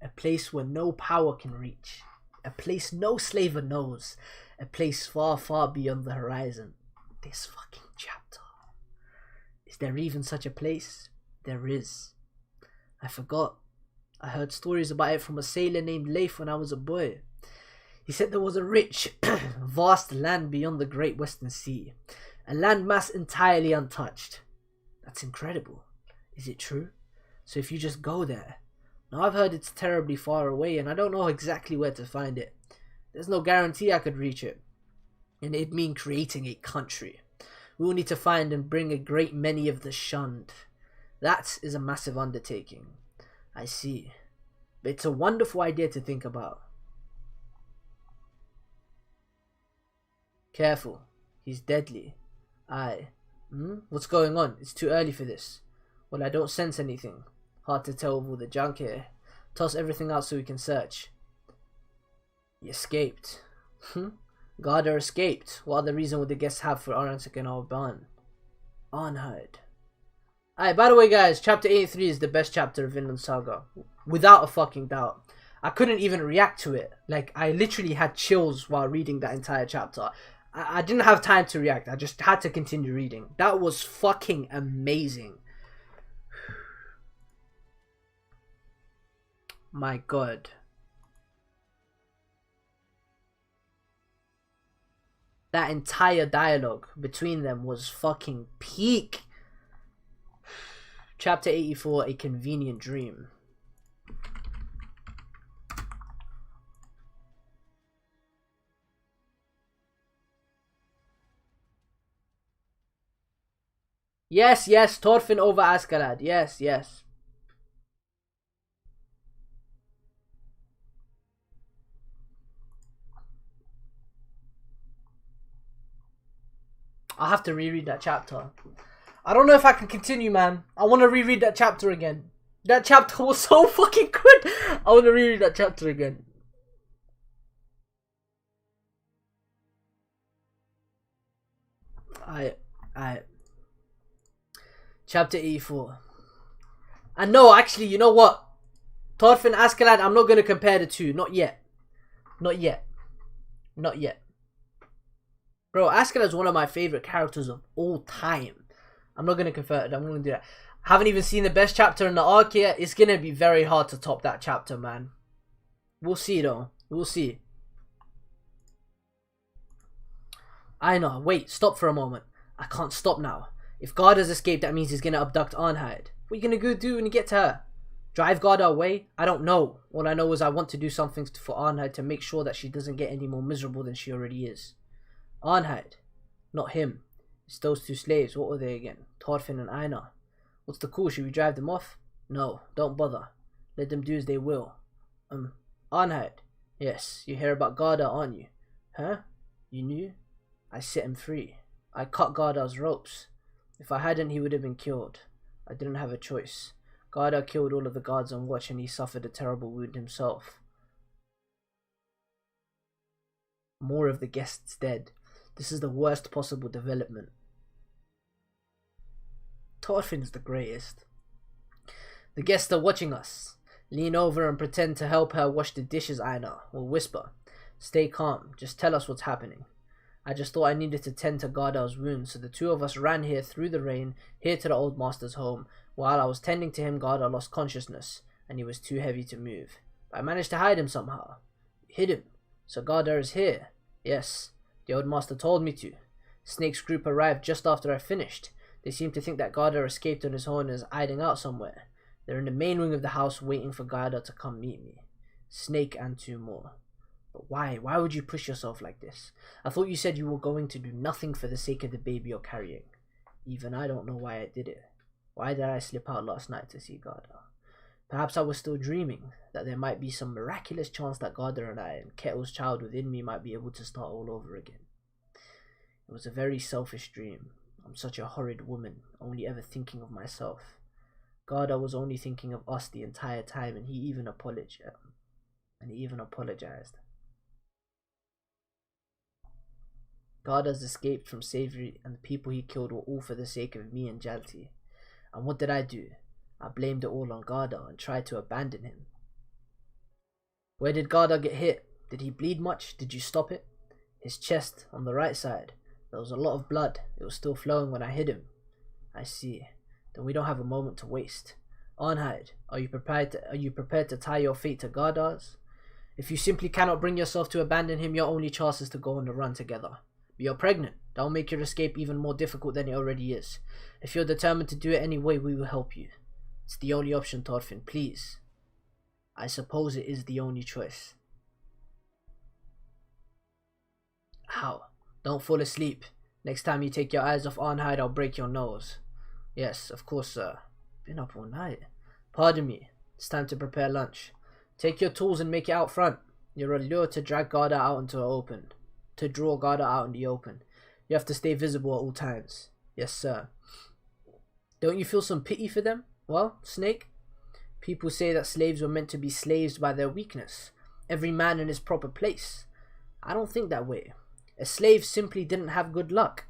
a place where no power can reach, a place no slaver knows, a place far, far beyond the horizon. This fucking chapter. Is there even such a place? There is. I forgot. I heard stories about it from a sailor named Leif when I was a boy. He said there was a rich, vast land beyond the Great Western Sea. A landmass entirely untouched. That's incredible. Is it true? So if you just go there. Now I've heard it's terribly far away and I don't know exactly where to find it. There's no guarantee I could reach it. And it'd mean creating a country. We will need to find and bring a great many of the shunned. That is a massive undertaking. I see. But it's a wonderful idea to think about. Careful. He's deadly. Aye. What's going on? It's too early for this. Well, I don't sense anything. Hard to tell with all the junk here. Toss everything out so we can search. He escaped. Garda escaped. What other reason would the guests have for Arnsik and Alban? Unheard. Aye, by the way guys, chapter 83 is the best chapter of Vinland Saga. Without a fucking doubt. I couldn't even react to it. Like, I literally had chills while reading that entire chapter. I didn't have time to react. I just had to continue reading. That was fucking amazing. My god. That entire dialogue between them was fucking peak. Chapter 84, A Convenient Dream. Yes, yes, Thorfinn over Askeladd. Yes, yes. I'll have to reread that chapter. I don't know if I can continue, man. I want to reread that chapter again. That chapter was so fucking good. I want to reread that chapter again. Alright. Chapter 84. And no, actually, you know what? Thorfinn Askeladd, I'm not going to compare the two. Not yet. Not yet. Not yet. Bro, Askeladd is one of my favorite characters of all time. I'm not going to convert it. I'm going to do that. Haven't even seen the best chapter in the arc yet. It's going to be very hard to top that chapter, man. We'll see, though. We'll see. I know. Wait, stop for a moment. I can't stop now. If Garda has escaped, that means he's going to abduct Arnheid. What are you going to go do when you get to her? Drive Garda away? I don't know. All I know is I want to do something for Arnheid to make sure that she doesn't get any more miserable than she already is. Arnheid. Not him. It's those two slaves. What were they again? Thorfinn and Einar. What's the call? Should we drive them off? No, don't bother. Let them do as they will. Um, Arnheid. Yes, you hear about Garda, aren't you? Huh? You knew? I set him free. I cut Garda's ropes. If I hadn't, he would have been killed. I didn't have a choice. Garda killed all of the guards on watch and he suffered a terrible wound himself. More of the guests dead. This is the worst possible development. Thorfinn's the greatest. The guests are watching us. Lean over and pretend to help her wash the dishes, Aina. We'll whisper. Stay calm. Just tell us what's happening. I just thought I needed to tend to Garda's wound, so the two of us ran here through the rain, here to the old master's home. While I was tending to him, Garda lost consciousness, and he was too heavy to move. But I managed to hide him somehow. Hid him. So Garda is here. Yes, the old master told me to. Snake's group arrived just after I finished. They seem to think that Garda escaped on his own and is hiding out somewhere. They're in the main wing of the house waiting for Garda to come meet me. Snake and two more. But why? Why would you push yourself like this? I thought you said you were going to do nothing for the sake of the baby you're carrying. Even I don't know why I did it. Why did I slip out last night to see Garda? Perhaps I was still dreaming, that there might be some miraculous chance that Garda and I and Kettle's child within me might be able to start all over again. It was a very selfish dream. I'm such a horrid woman, only ever thinking of myself. Garda was only thinking of us the entire time, and he even apologized. Garda's escaped from slavery, and the people he killed were all for the sake of me and Jalti. And what did I do? I blamed it all on Garda and tried to abandon him. Where did Garda get hit? Did he bleed much? Did you stop it? His chest, on the right side. There was a lot of blood. It was still flowing when I hit him. I see. Then we don't have a moment to waste. Arnheid, are you prepared to tie your fate to Garda's? If you simply cannot bring yourself to abandon him, your only chance is to go on the run together. But you're pregnant. That'll make your escape even more difficult than it already is. If you're determined to do it anyway, we will help you. It's the only option, Thorfinn, please. I suppose it is the only choice. Ow. Don't fall asleep. Next time you take your eyes off Arnheid, I'll break your nose. Yes, of course, sir. Been up all night. Pardon me. It's time to prepare lunch. Take your tools and make it out front. You're a lure to drag Garda out into the open. To draw Garda out in the open. You have to stay visible at all times. Yes, sir. Don't you feel some pity for them? Well, Snake? People say that slaves were meant to be slaves by their weakness. Every man in his proper place. I don't think that way. A slave simply didn't have good luck.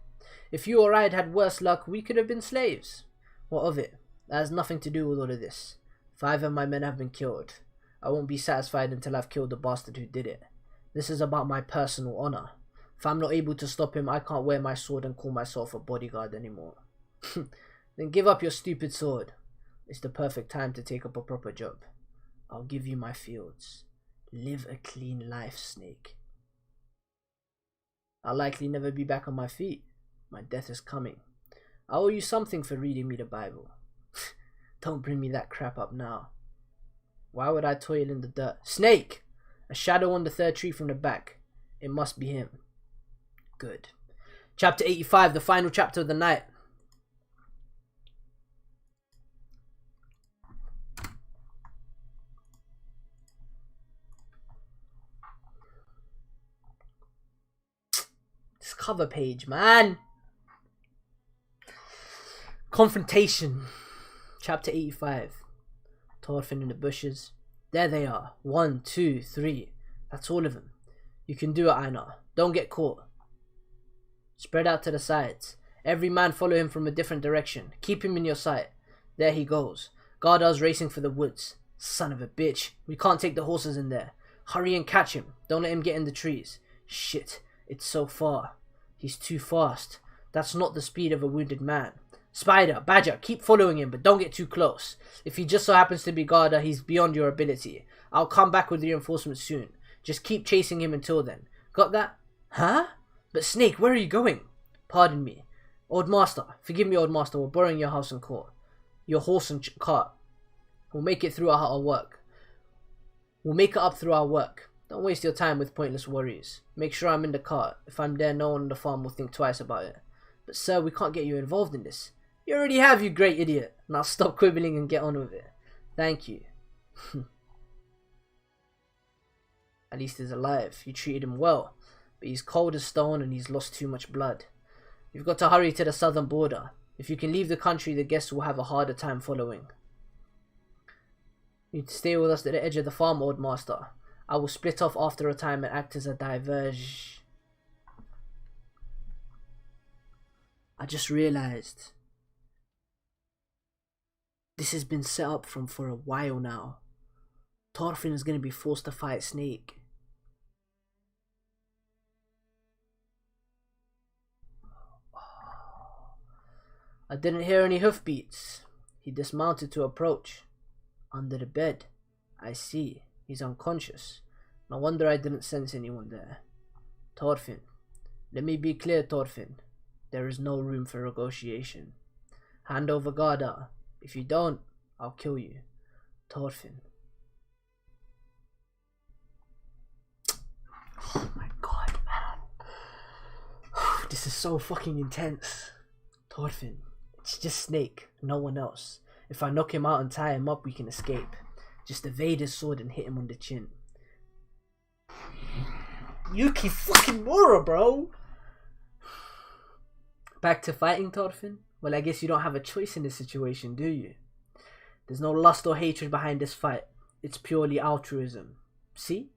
If you or I had had worse luck, we could have been slaves. What of it? That has nothing to do with all of this. 5 of my men have been killed. I won't be satisfied until I've killed the bastard who did it. This is about my personal honor. If I'm not able to stop him, I can't wear my sword and call myself a bodyguard anymore. Then give up your stupid sword. It's the perfect time to take up a proper job. I'll give you my fields. Live a clean life, Snake. I'll likely never be back on my feet. My death is coming. I owe you something for reading me the Bible. Don't bring me that crap up now. Why would I toil in the dirt? Snake! A shadow on the third tree from the back. It must be him. Good. Chapter 85, the final chapter of the night. This cover page, man. Confrontation. Chapter 85. Thorfinn in the bushes. There they are. 1, 2, 3. That's all of them. You can do it, Einar. Don't get caught. Spread out to the sides. Every man follow him from a different direction. Keep him in your sight. There he goes. Garda's racing for the woods. Son of a bitch. We can't take the horses in there. Hurry and catch him. Don't let him get in the trees. Shit. It's so far. He's too fast. That's not the speed of a wounded man. Spider, Badger, keep following him, but don't get too close. If he just so happens to be Garda, he's beyond your ability. I'll come back with reinforcements soon. Just keep chasing him until then. Got that? Huh? But Snake, where are you going? Pardon me. Old Master. Forgive me, Old Master. We're borrowing your house and court. Your horse and cart. We'll make it through our work. We'll make it up through our work. Don't waste your time with pointless worries. Make sure I'm in the cart. If I'm there, no one on the farm will think twice about it. But sir, we can't get you involved in this. You already have, you great idiot. Now stop quibbling and get on with it. Thank you. At least he's alive. You treated him well, but he's cold as stone and he's lost too much blood. You've got to hurry to the southern border. If you can leave the country, the guests will have a harder time following. You'd stay with us at the edge of the farm, old master. I will split off after a time and act as a diverge. I just realized this has been set up for a while now. Thorfinn is going to be forced to fight Snake. I didn't hear any hoofbeats. He dismounted to approach. Under the bed. I see. He's unconscious. No wonder I didn't sense anyone there. Thorfinn. Let me be clear, Thorfinn. There is no room for negotiation. Hand over Garda. If you don't, I'll kill you. Thorfinn. Oh my god, man. This is so fucking intense. Thorfinn. It's just Snake, no one else. If I knock him out and tie him up, we can escape. Just evade his sword and hit him on the chin. Yuki fucking Mura, bro! Back to fighting, Thorfinn? Well, I guess you don't have a choice in this situation, do you? There's no lust or hatred behind this fight. It's purely altruism. See?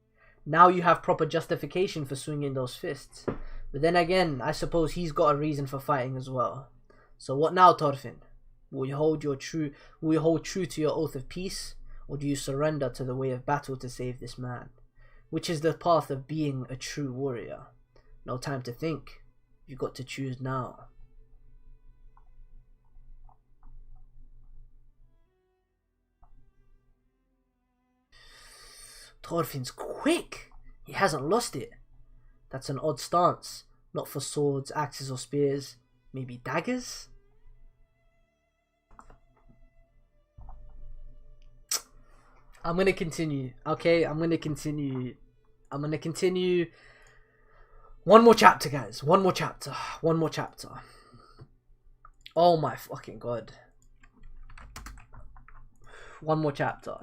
Now you have proper justification for swinging those fists. But then again, I suppose he's got a reason for fighting as well. So what now, Thorfinn? Will you hold true to your oath of peace, or do you surrender to the way of battle to save this man? Which is the path of being a true warrior? No time to think. You've got to choose now. Thorfinn's quick. He hasn't lost it. That's an odd stance. Not for swords, axes or spears. Maybe daggers? I'm gonna continue. Okay, I'm gonna continue. One more chapter, guys. One more chapter. Oh my fucking god. One more chapter.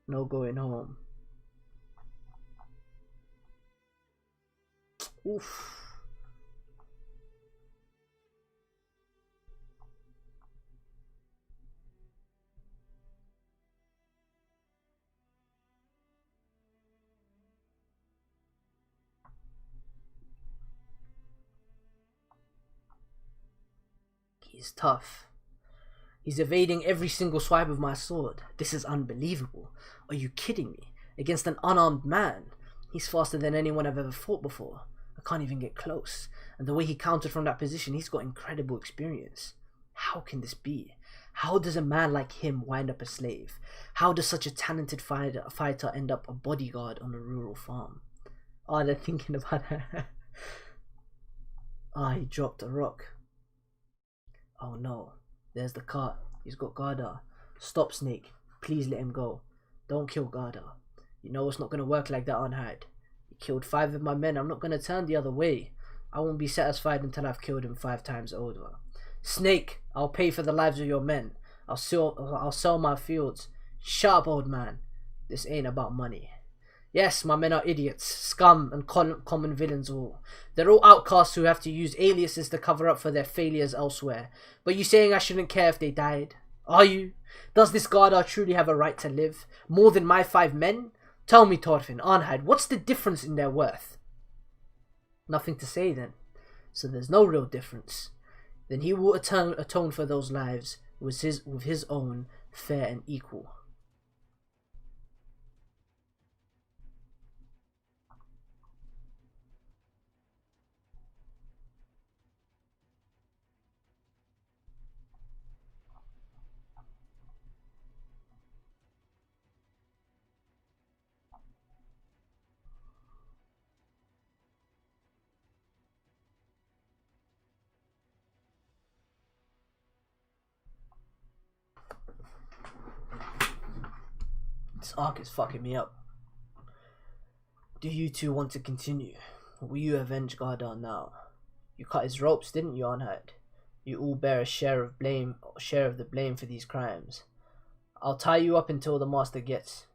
No going home. Oof. He's tough. He's evading every single swipe of my sword. This is unbelievable. Are you kidding me? Against an unarmed man. He's faster than anyone I've ever fought before. I can't even get close. And the way he countered from that position, he's got incredible experience. How can this be? How does a man like him wind up a slave? How does such a talented fighter end up a bodyguard on a rural farm? Oh, they're thinking about that. Ah, he dropped a rock. Oh no, there's the cart. He's got Garda. Stop, Snake. Please let him go. Don't kill Garda. You know it's not going to work like that, Unhide. He killed 5 of my men. I'm not going to turn the other way. I won't be satisfied until I've killed him 5 times over. Snake, I'll pay for the lives of your men. I'll sell my fields. Shut up, old man. This ain't about money. Yes, my men are idiots, scum, and common villains all. They're all outcasts who have to use aliases to cover up for their failures elsewhere. But you saying I shouldn't care if they died? Are you? Does this Garda truly have a right to live? More than my 5 men? Tell me, Thorfinn, Arnheid, what's the difference in their worth? Nothing to say then. So there's no real difference. Then he will atone for those lives with his own, fair and equal. This arc is fucking me up. Do you two want to continue? Or will you avenge Garda now? You cut his ropes, didn't you, Arnheid? You all bear a share of the blame for these crimes. I'll tie you up until the master gets.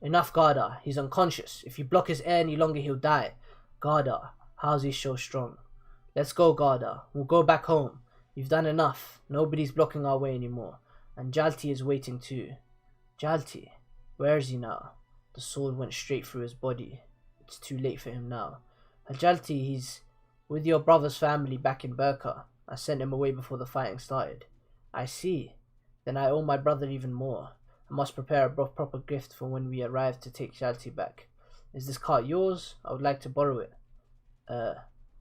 Enough, Garda. He's unconscious. If you block his air any longer, he'll die. Garda, how's he so strong? Let's go, Garda. We'll go back home. You've done enough. Nobody's blocking our way anymore. And Jalti is waiting too. Jalti, where is he now? The sword went straight through his body. It's too late for him now. Jalti, he's with your brother's family back in Burka. I sent him away before the fighting started. I see. Then I owe my brother even more. I must prepare a proper gift for when we arrive to take Jalti back. Is this cart yours? I would like to borrow it.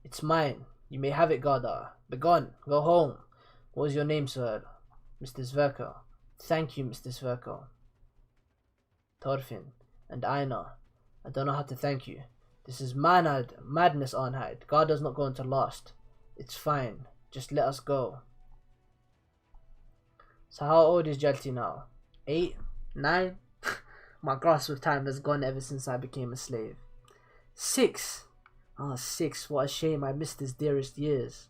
It's mine. You may have it, Garda. Begone. Go home. What is your name, sir? Mr. Sverker. Thank you, Mr. Sverker. Thorfinn. And Einar. I don't know how to thank you. This is madness, Arnheid. Garda's not going to last. It's fine. Just let us go. So how old is Jalti now? 8? 9? My grasp of time has gone ever since I became a slave. 6? Ah, 6. What a shame. I missed his dearest years.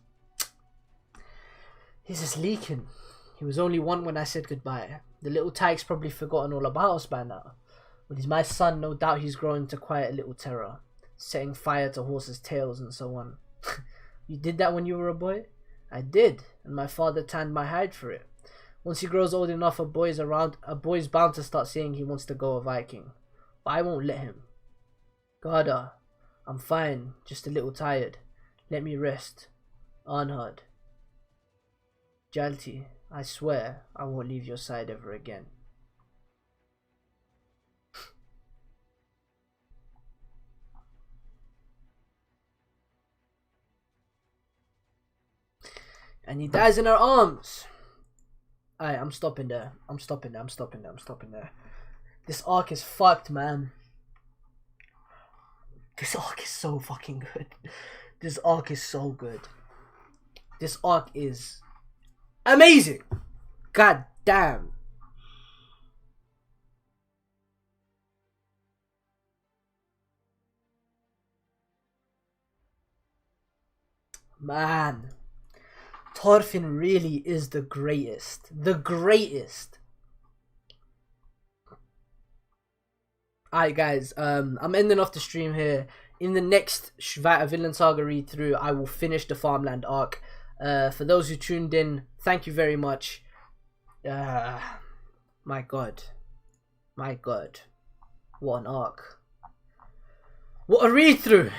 He's just leaking. He was only 1 when I said goodbye. The little tyke's probably forgotten all about us by now. When he's my son, no doubt he's grown into quite a little terror. Setting fire to horses' tails and so on. You did that when you were a boy? I did, and my father tanned my hide for it. Once he grows old enough, a boy's bound to start saying he wants to go a Viking. But I won't let him. Garda, I'm fine, just a little tired. Let me rest. Arnhard. Jalti, I swear I won't leave your side ever again. And he dies in her arms. Alright, I'm stopping there. I'm stopping there. This arc is fucked, man. This arc is so fucking good. This arc is so good. This arc is amazing. God damn. Man. Thorfinn really is the greatest. The greatest. Alright guys, I'm ending off the stream here. In the next Vinland Saga read through, I will finish the Farmland arc. For those who tuned in, thank you very much. My god. My god. What an arc. What a read through.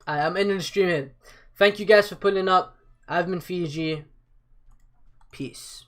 I'm ending the stream here. Thank you guys for pulling up. I've been Fiji. Peace.